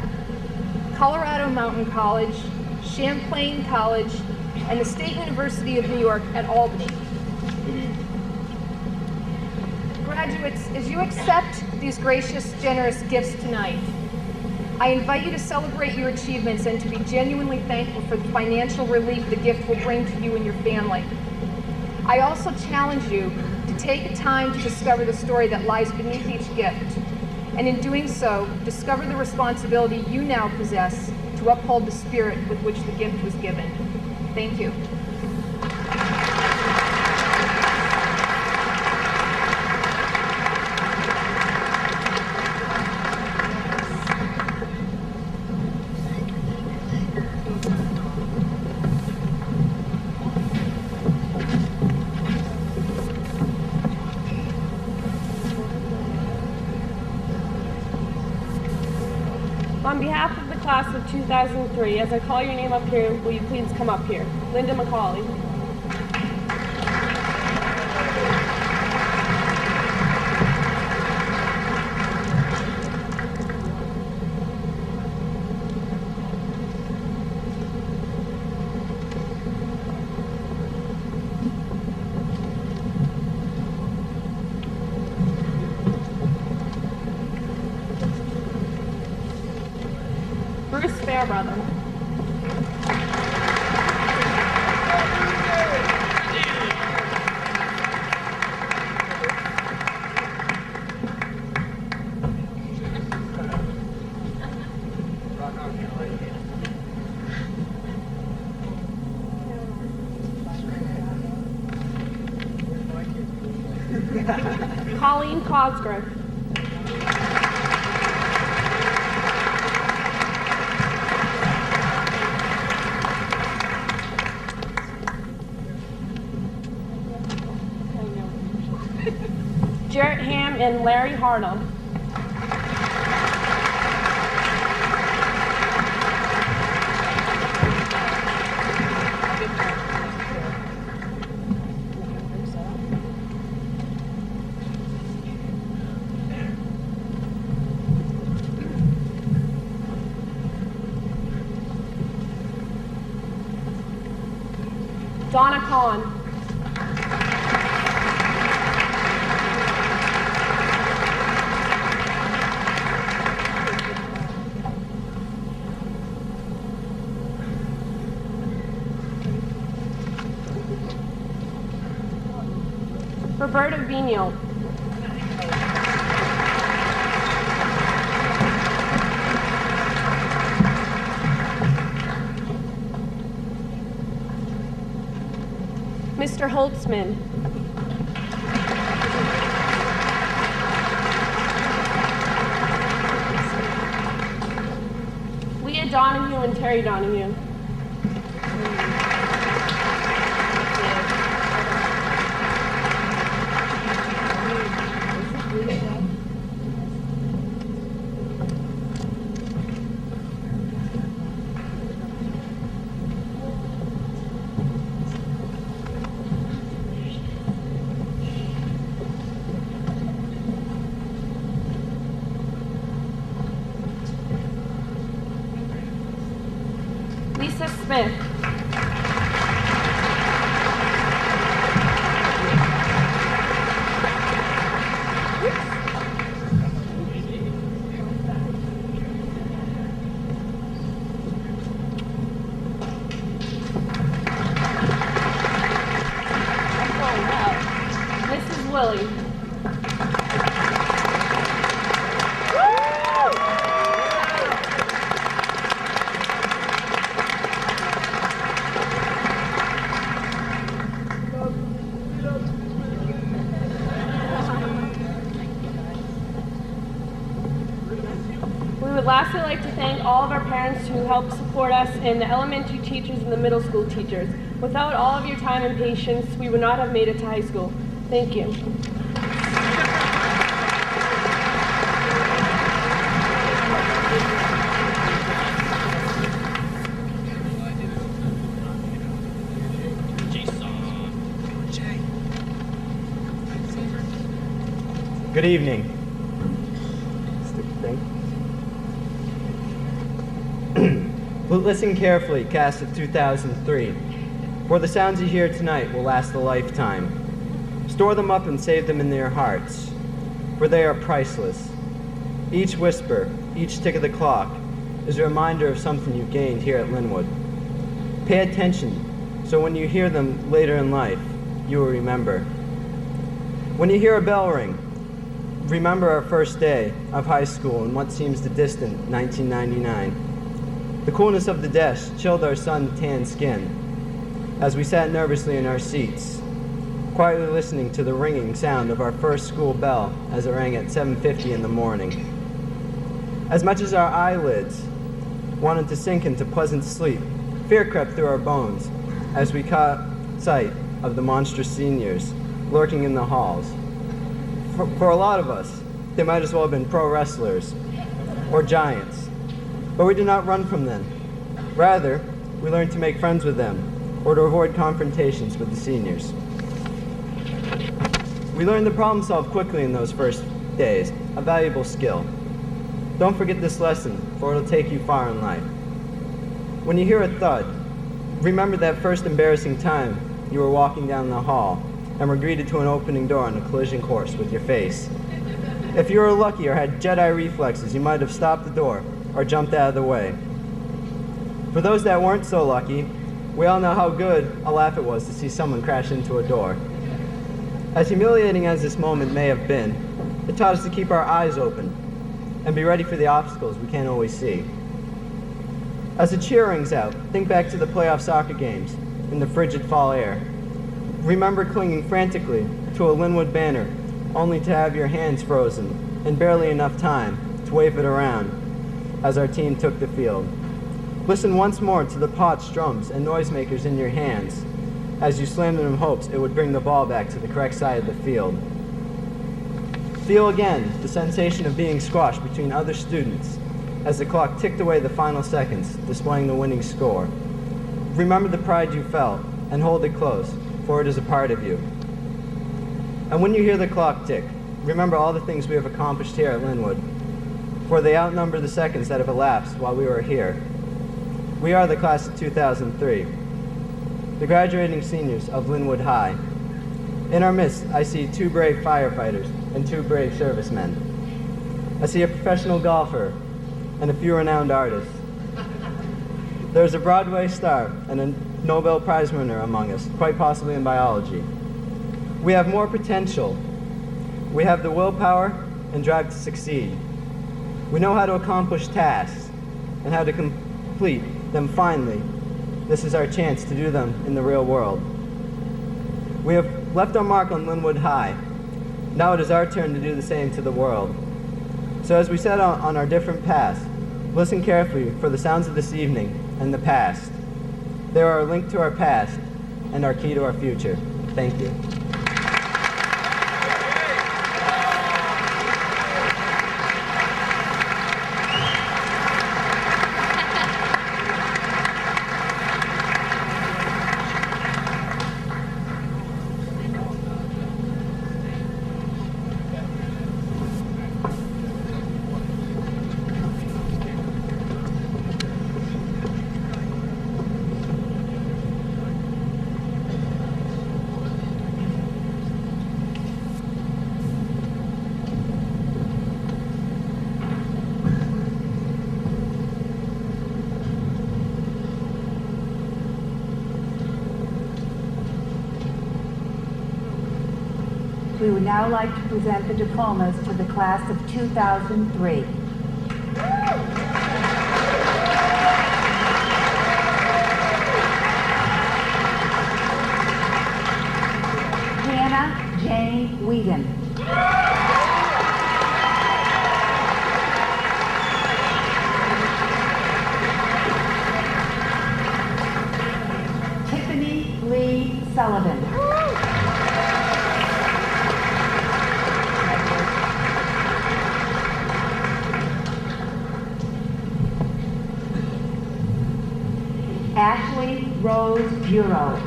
Colorado Mountain College, Champlain College, and the State University of New York at Albany. Graduates, as you accept these gracious, generous gifts tonight, I invite you to celebrate your achievements and to be genuinely thankful for the financial relief the gift will bring to you and your family. I also challenge you to take time to discover the story that lies beneath each gift, and in doing so, discover the responsibility you now possess to uphold the spirit with which the gift was given. Thank you. On behalf of the class of 2003, as I call your name up here, will you please come up here? Linda McCauley. Bruce Fairbrother. Colleen Cosgrove. Jarrett Ham and Larry Harnum. Donna Kahn. Roberta Vino. Mr. Holtzman. Leah Donahue and Terry Donahue. Lisa Smith. Mrs. Willie. We would lastly like to thank all of our parents who helped support us, and the elementary teachers and the middle school teachers. Without all of your time and patience, we would not have made it to high school. Thank you. Good evening. Listen carefully, cast of 2003. For the sounds you hear tonight will last a lifetime. Store them up and save them in your hearts, for they are priceless. Each whisper, each tick of the clock, is a reminder of something you gained here at Linwood. Pay attention, so when you hear them later in life, you will remember. When you hear a bell ring, remember our first day of high school in what seems the distant 1999. The coolness of the desk chilled our sun-tanned skin as we sat nervously in our seats, quietly listening to the ringing sound of our first school bell as it rang at 7:50 in the morning. As much as our eyelids wanted to sink into pleasant sleep, fear crept through our bones as we caught sight of the monstrous seniors lurking in the halls. For a lot of us, they might as well have been pro wrestlers or giants. But we did not run from them. Rather, we learned to make friends with them or to avoid confrontations with the seniors. We learned to problem solve quickly in those first days, a valuable skill. Don't forget this lesson, for it'll take you far in life. When you hear a thud, remember that first embarrassing time you were walking down the hall and were greeted to an opening door on a collision course with your face. If you were lucky or had Jedi reflexes, you might have stopped the door or jumped out of the way. For those that weren't so lucky, we all know how good a laugh it was to see someone crash into a door. As humiliating as this moment may have been, it taught us to keep our eyes open and be ready for the obstacles we can't always see. As the cheer rings out, think back to the playoff soccer games in the frigid fall air. Remember clinging frantically to a Linwood banner only to have your hands frozen and barely enough time to wave it around as our team took the field. Listen once more to the pots, drums, and noisemakers in your hands as you slammed them in hopes it would bring the ball back to the correct side of the field. Feel again the sensation of being squashed between other students as the clock ticked away the final seconds, displaying the winning score. Remember the pride you felt and hold it close, for it is a part of you. And when you hear the clock tick, remember all the things we have accomplished here at Linwood, for they outnumber the seconds that have elapsed while we were here. We are the class of 2003, the graduating seniors of Linwood High. In our midst, I see 2 brave firefighters and 2 brave servicemen. I see a professional golfer and a few renowned artists. There's a Broadway star and a Nobel Prize winner among us, quite possibly in biology. We have more potential. We have the willpower and drive to succeed. We know how to accomplish tasks and how to complete them finally. This is our chance to do them in the real world. We have left our mark on Linwood High. Now it is our turn to do the same to the world. So as we set out on our different paths, listen carefully for the sounds of this evening and the past. They are a link to our past and our key to our future. Thank you. We would now like to present the diplomas to the class of 2003. Hannah Jane Whedon. Tiffany Lee Sullivan. Ashley Rose Bureau.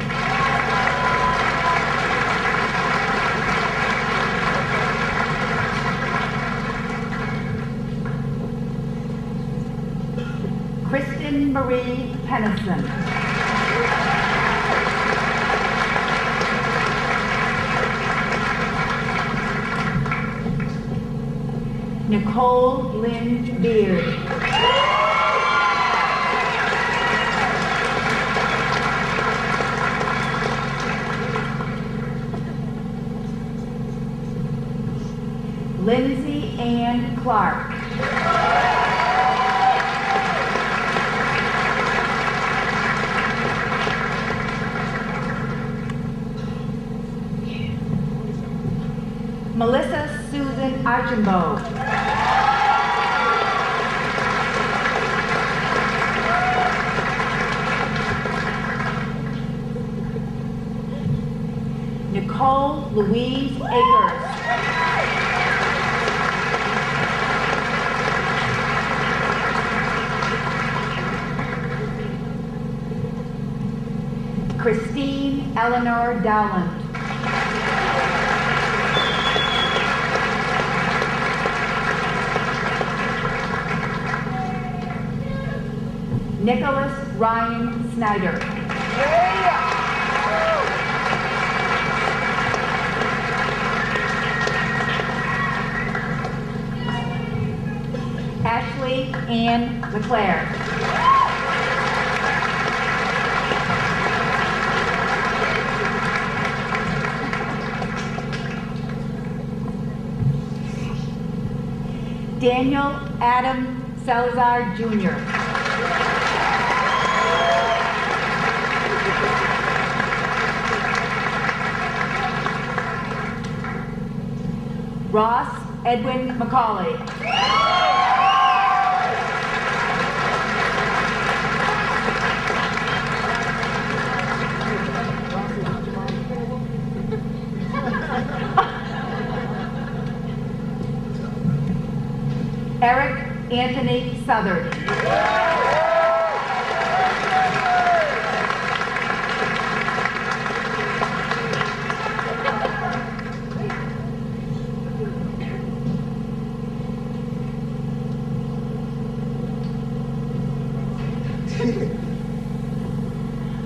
Kristen Marie Pennison. Nicole Lynn Beard. Lindsay Ann Clark. Melissa Susan Archambault. Nicole Louise Akers. Christine Eleanor Dowland. Nicholas Ryan Snyder. Ashley Ann LeClaire. Daniel Adam Salazar Jr. Ross Edwin McCauley. Eric Anthony Southard.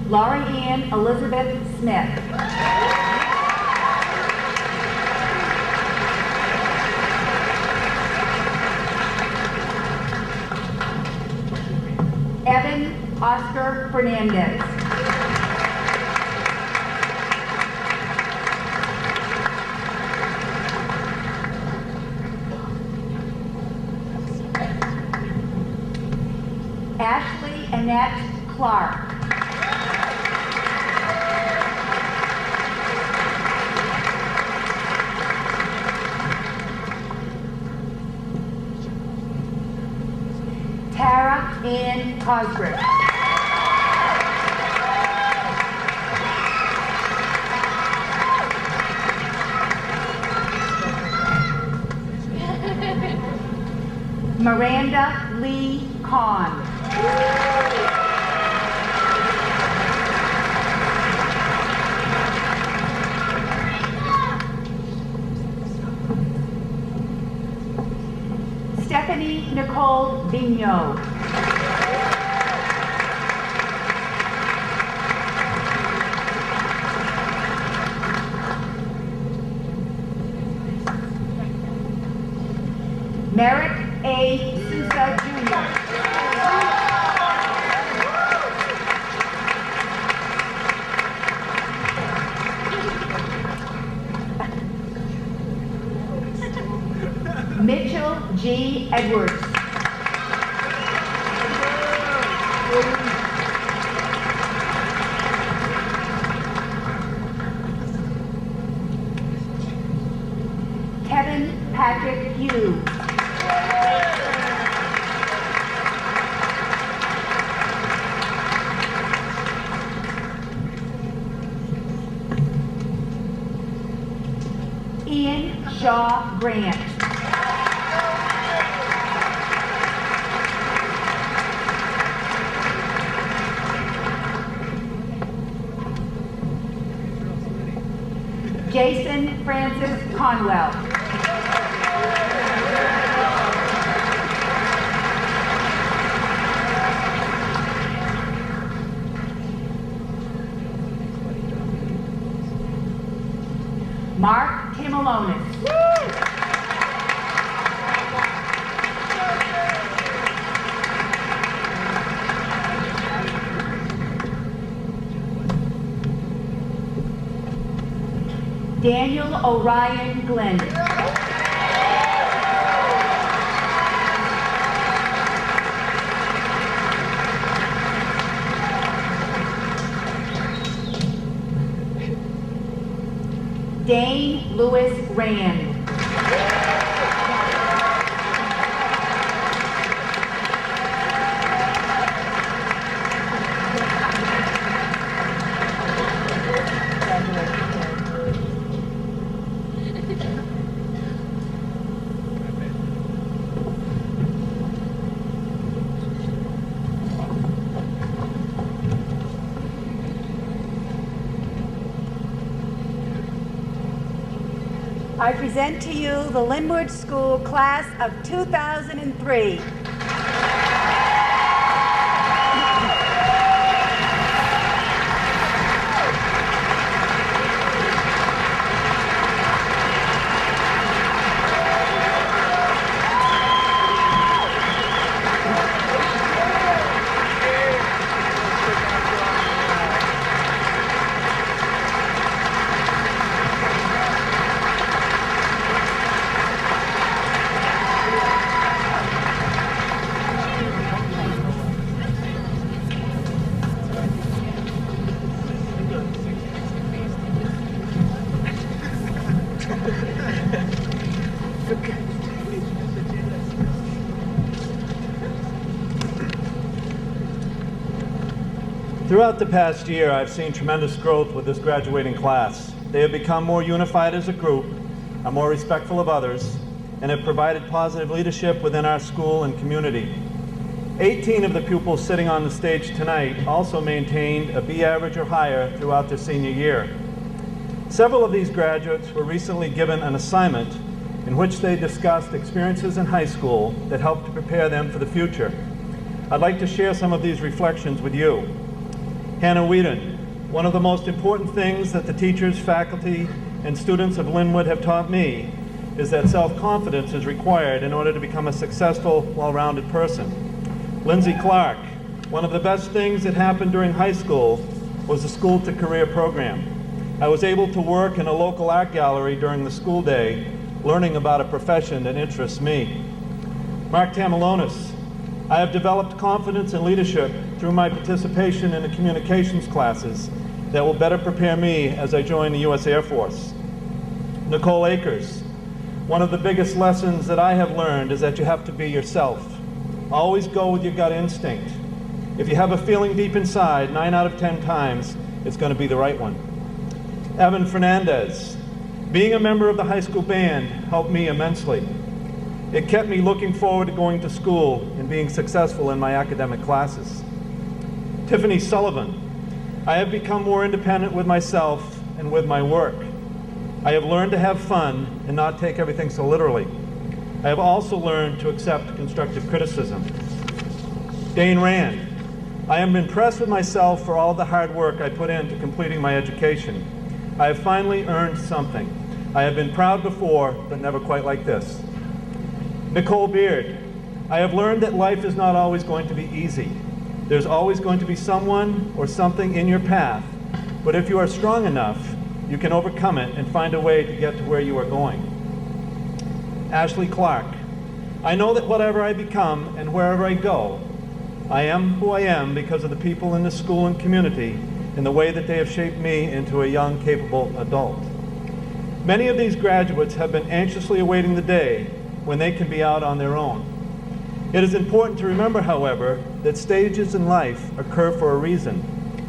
Laurie Ann Elizabeth Smith. Evan Oscar Fernandez. Ashley Annette Clark. Tara Ann Cosgrove. Miranda Lee Kahn. Stephanie Nicole Vigneault. Merrick A. Sousa Jr. Mitchell G. Edwards. Kevin Patrick Hughes. Ian Shaw Grant. Jason Francis Conwell. Mark Timolonis. Daniel Orion Glenn. Dane Lewis Rand. I present to you the Linwood School Class of 2003. Throughout the past year, I've seen tremendous growth with this graduating class. They have become more unified as a group, are more respectful of others, and have provided positive leadership within our school and community. 18 of the pupils sitting on the stage tonight also maintained a B average or higher throughout their senior year. Several of these graduates were recently given an assignment in which they discussed experiences in high school that helped to prepare them for the future. I'd like to share some of these reflections with you. Hannah Whedon, one of the most important things that the teachers, faculty, and students of Linwood have taught me is that self-confidence is required in order to become a successful, well-rounded person. Lindsay Clark, one of the best things that happened during high school was the School to Career program. I was able to work in a local art gallery during the school day, learning about a profession that interests me. Mark Tamalonis, I have developed confidence and leadership through my participation in the communications classes that will better prepare me as I join the U.S. Air Force. Nicole Akers, one of the biggest lessons that I have learned is that you have to be yourself. Always go with your gut instinct. If you have a feeling deep inside, 9 out of 10 times, it's going to be the right one. Evan Fernandez, being a member of the high school band helped me immensely. It kept me looking forward to going to school and being successful in my academic classes. Tiffany Sullivan, I have become more independent with myself and with my work. I have learned to have fun and not take everything so literally. I have also learned to accept constructive criticism. Dane Rand, I am impressed with myself for all the hard work I put into completing my education. I have finally earned something. I have been proud before, but never quite like this. Nicole Beard, I have learned that life is not always going to be easy. There's always going to be someone or something in your path, but if you are strong enough, you can overcome it and find a way to get to where you are going. Ashley Clark, I know that whatever I become and wherever I go, I am who I am because of the people in this school and community and the way that they have shaped me into a young, capable adult. Many of these graduates have been anxiously awaiting the day when they can be out on their own. It is important to remember, however, that stages in life occur for a reason,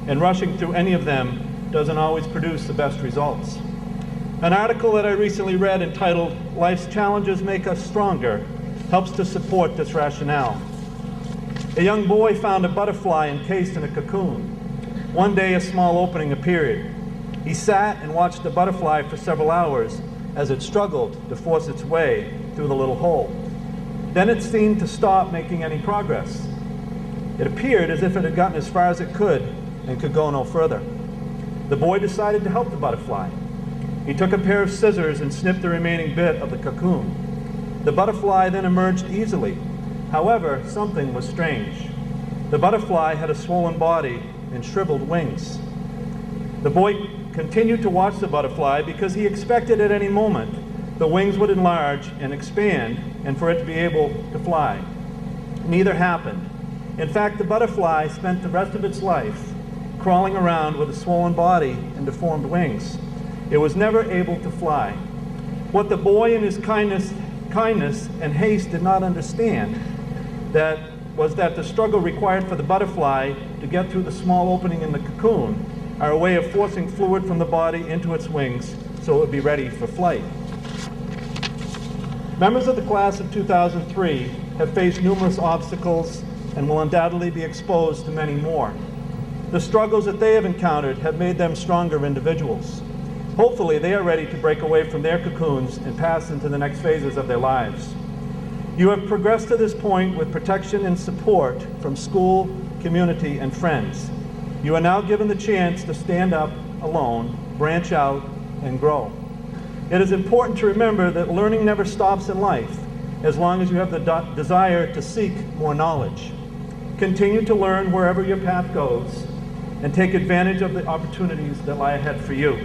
and rushing through any of them doesn't always produce the best results. An article that I recently read entitled, "Life's Challenges Make Us Stronger," helps to support this rationale. A young boy found a butterfly encased in a cocoon. One day a small opening appeared. He sat and watched the butterfly for several hours as it struggled to force its way through the little hole. Then it seemed to stop making any progress. It appeared as if it had gotten as far as it could and could go no further. The boy decided to help the butterfly. He took a pair of scissors and snipped the remaining bit of the cocoon. The butterfly then emerged easily. However, something was strange. The butterfly had a swollen body and shriveled wings. The boy continued to watch the butterfly because he expected at any moment the wings would enlarge and expand and for it to be able to fly. Neither happened. In fact, the butterfly spent the rest of its life crawling around with a swollen body and deformed wings. It was never able to fly. What the boy in his kindness and haste did not understand was that the struggle required for the butterfly to get through the small opening in the cocoon are a way of forcing fluid from the body into its wings so it would be ready for flight. Members of the class of 2003 have faced numerous obstacles and will undoubtedly be exposed to many more. The struggles that they have encountered have made them stronger individuals. Hopefully, they are ready to break away from their cocoons and pass into the next phases of their lives. You have progressed to this point with protection and support from school, community, and friends. You are now given the chance to stand up alone, branch out, and grow. It is important to remember that learning never stops in life as long as you have the desire to seek more knowledge. Continue to learn wherever your path goes and take advantage of the opportunities that lie ahead for you.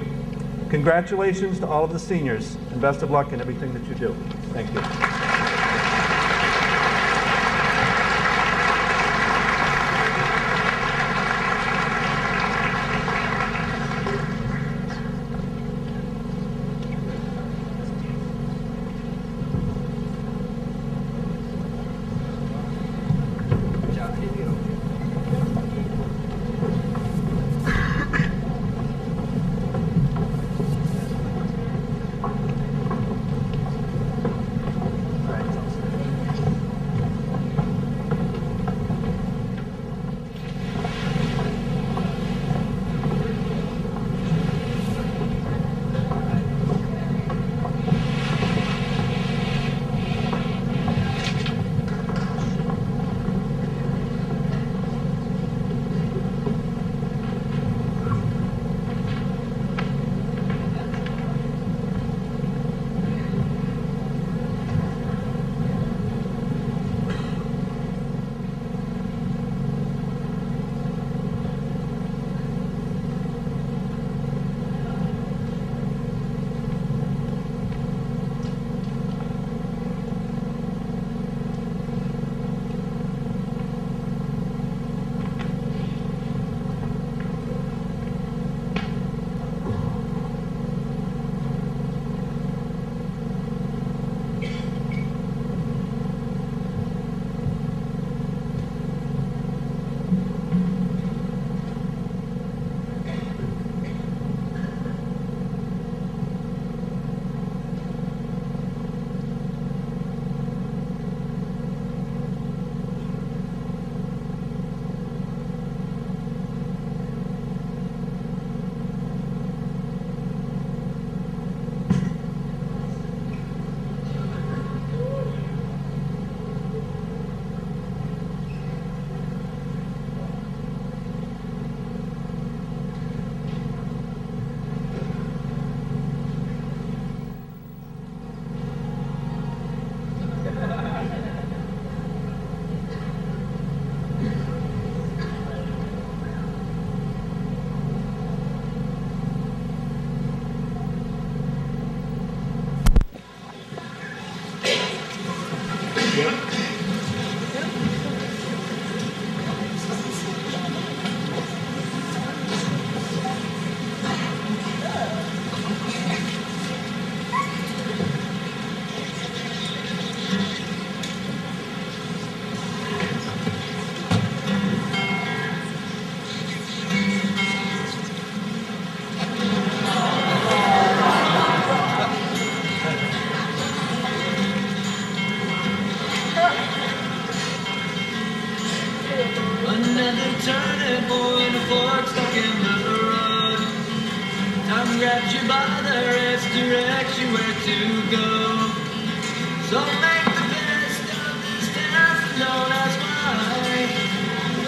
Congratulations to all of the seniors, and best of luck in everything that you do. Thank you. turning point, a fork stuck in the road. Time grabs you by the wrist, directs you where to go. So make the best of this task, don't ask why.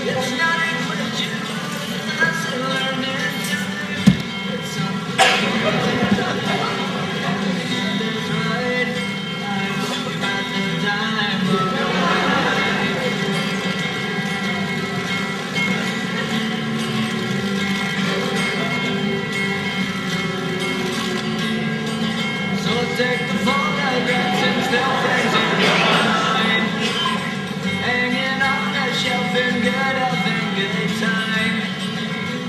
It's not a question, but a lesson learned in time. It's something that's right. I hope you had the time of your life. So take the photographs and still things in your mind, hanging on a shelf in good health and good time.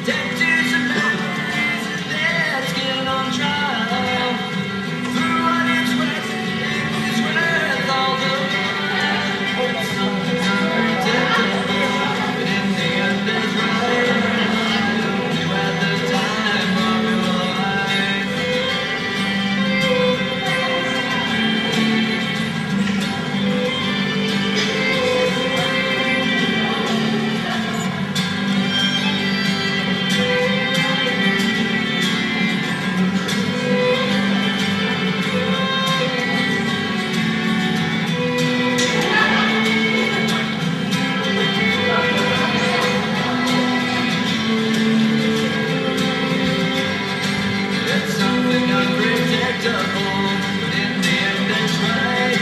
Take to some memories and their skin on trial. For what it's worth, it's worth all the while. It's something unpredictable, but in the end it's right. You had the time of your life. It's something unpredictable, but in the end it's right.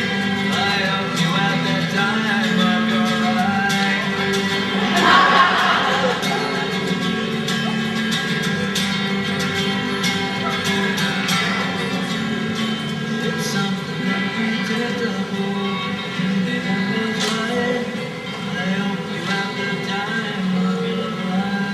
I hope you had the time of your life. It's something unpredictable, in the end it's right. I hope you had the time of your life.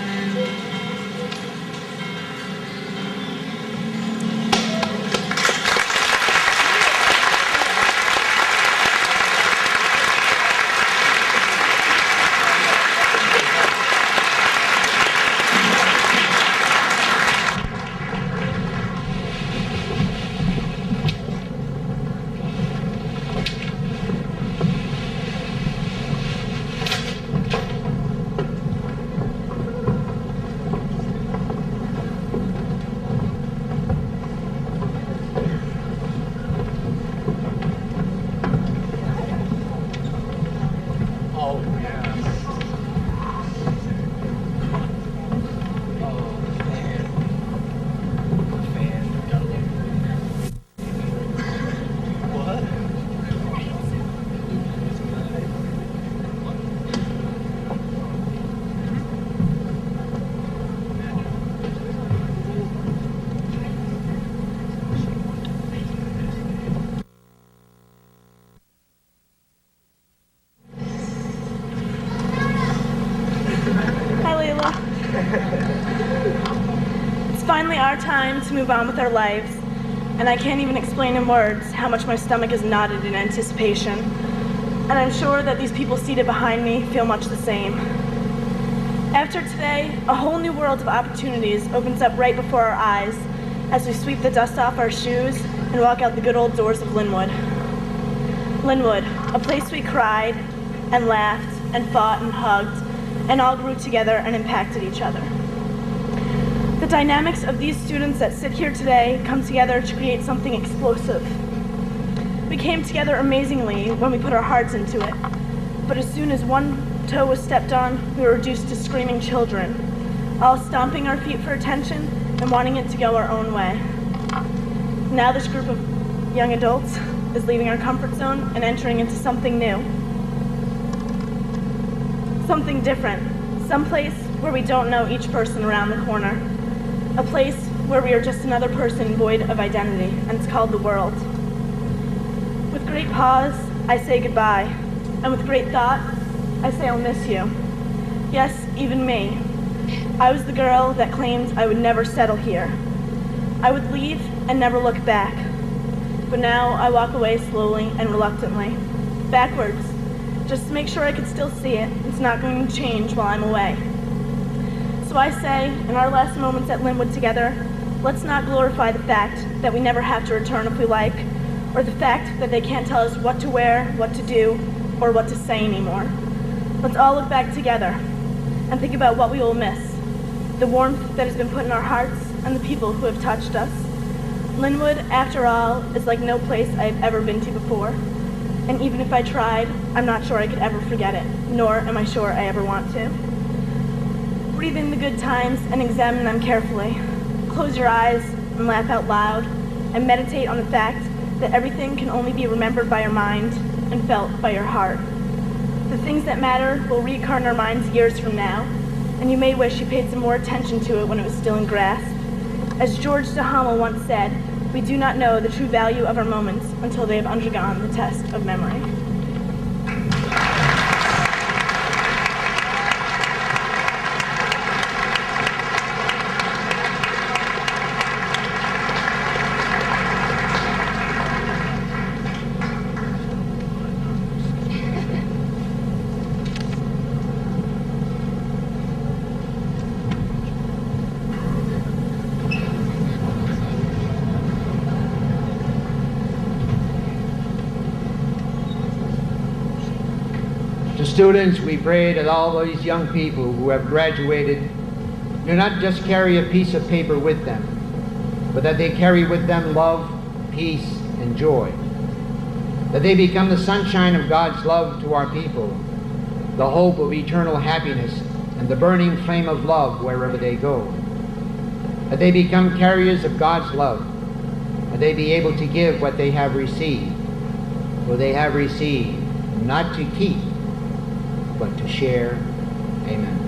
Hi, Layla. It's finally our time to move on with our lives, and I can't even explain in words how much my stomach is knotted in anticipation. And I'm sure that these people seated behind me feel much the same. After today, a whole new world of opportunities opens up right before our eyes as we sweep the dust off our shoes and walk out the good old doors of Linwood. Linwood, a place we cried and laughed and fought and hugged and all grew together and impacted each other. The dynamics of these students that sit here today come together to create something explosive. We came together amazingly when we put our hearts into it, but as soon as one toe was stepped on, we were reduced to screaming children, all stomping our feet for attention and wanting it to go our own way. Now this group of young adults is leaving our comfort zone and entering into something new. Something different, someplace where we don't know each person around the corner. A place where we are just another person void of identity, and it's called the world. With great pause, I say goodbye, and with great thought, I say I'll miss you. Yes, even me. I was the girl that claimed I would never settle here. I would leave and never look back. But now I walk away slowly and reluctantly, backwards, just to make sure I could still see it. It's not going to change while I'm away. So I say, in our last moments at Linwood together, let's not glorify the fact that we never have to return if we like, or the fact that they can't tell us what to wear, what to do, or what to say anymore. Let's all look back together and think about what we will miss, the warmth that has been put in our hearts and the people who have touched us. Linwood, after all, is like no place I have ever been to before, and even if I tried, I'm not sure I could ever forget it, nor am I sure I ever want to. Breathe in the good times and examine them carefully. Close your eyes and laugh out loud, and meditate on the fact that everything can only be remembered by your mind and felt by your heart. The things that matter will reoccur in our minds years from now, and you may wish you paid some more attention to it when it was still in grasp. As George Duhamel once said, we do not know the true value of our moments until they have undergone the test of memory. Students, we pray that all these young people who have graduated do not just carry a piece of paper with them, but that they carry with them love, peace, and joy. That they become the sunshine of God's love to our people, the hope of eternal happiness, and the burning flame of love wherever they go. That they become carriers of God's love, and they be able to give what they have received, for they have received not to keep, but to share. Amen.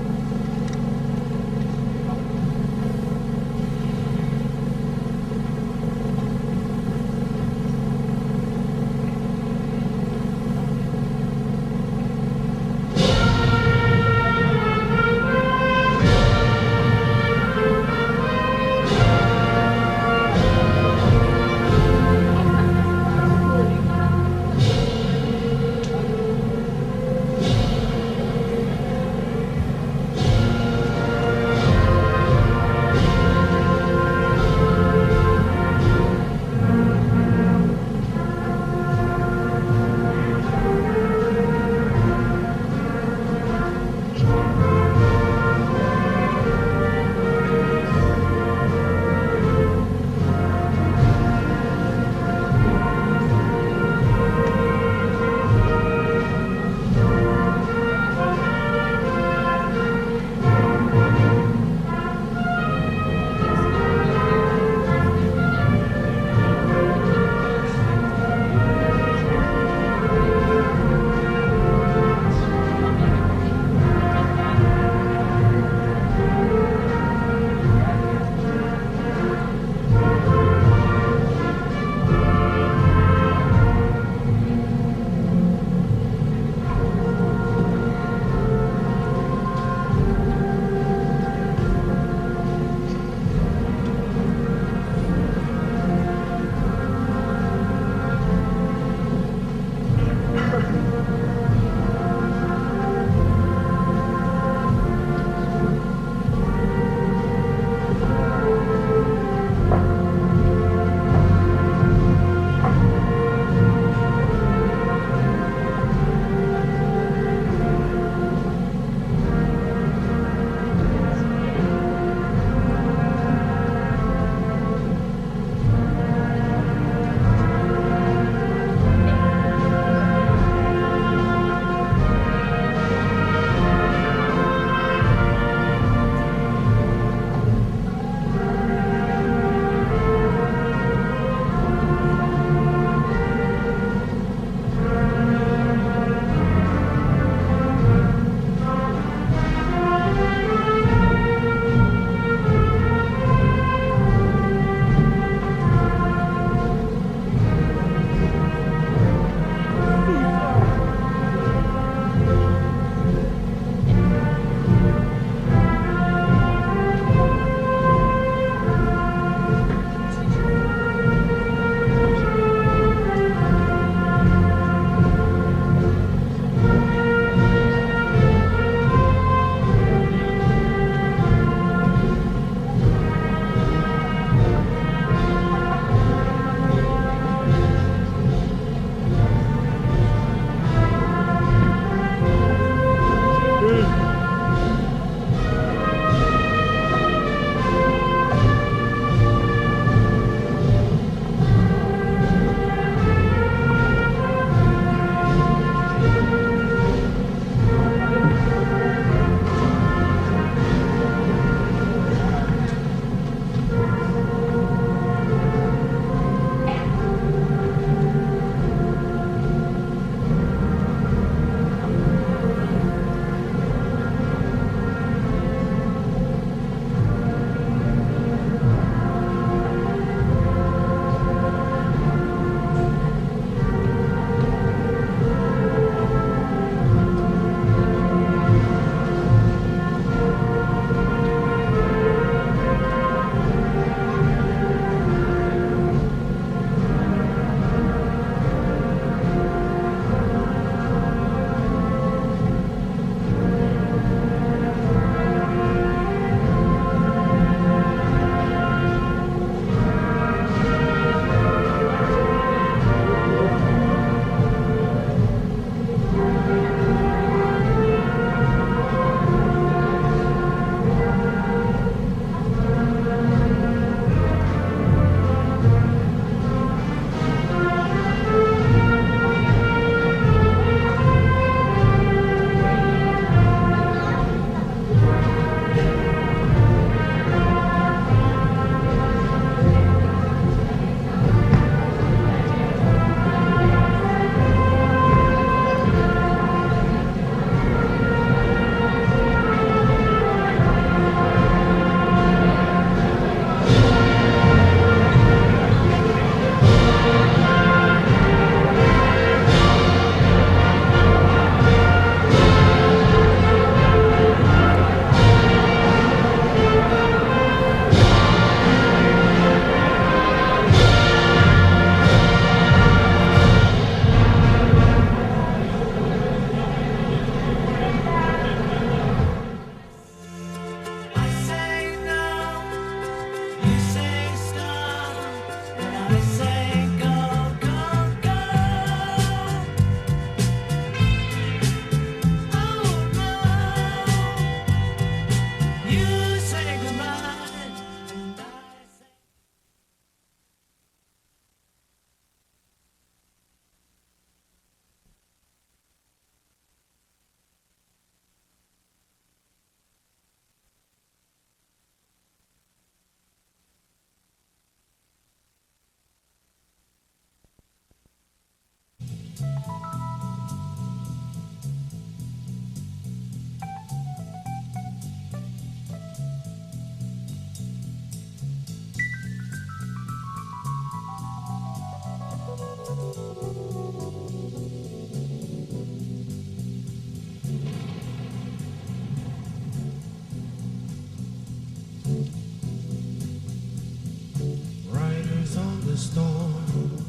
the storm,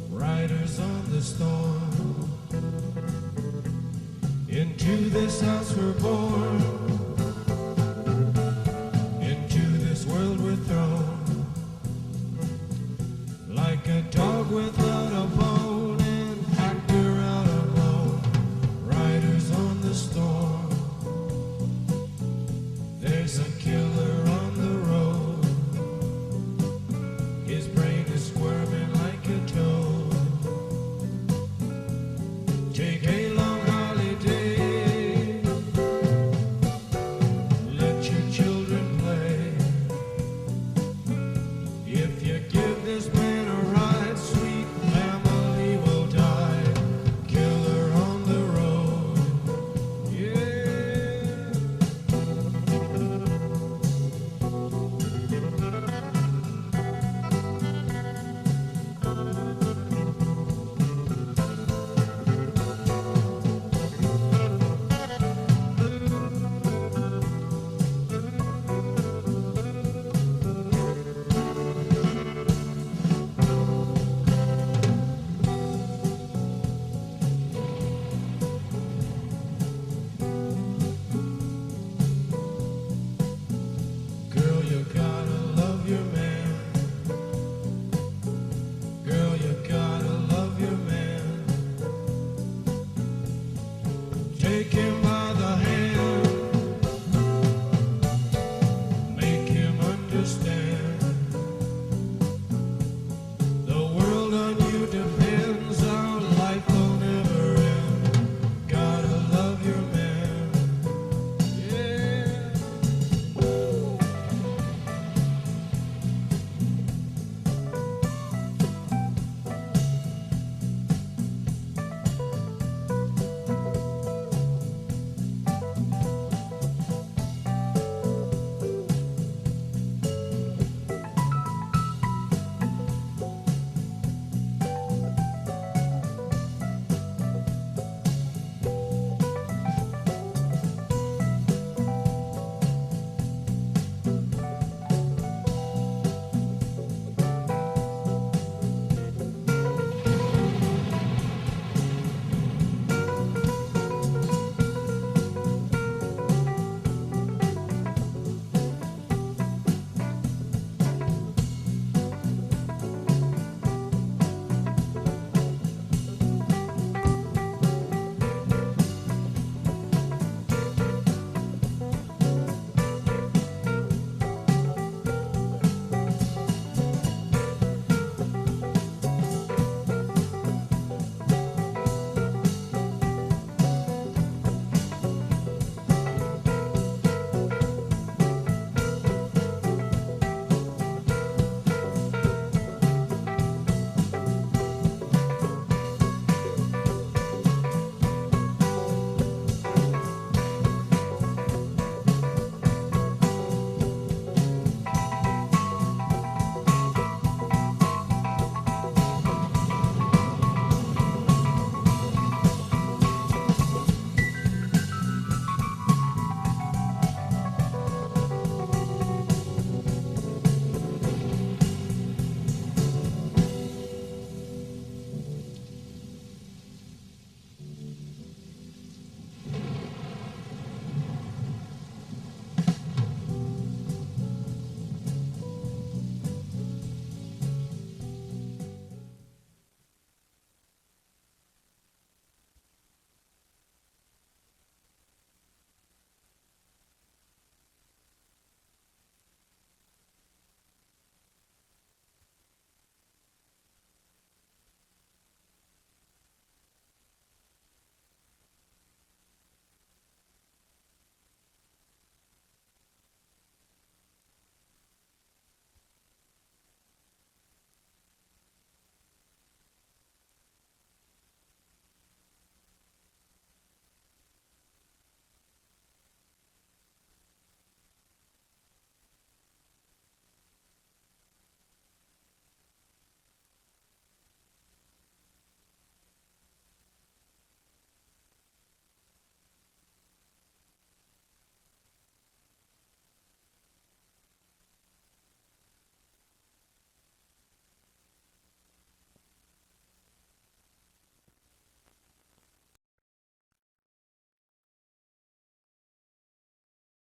riders on the storm. Into this house we're born.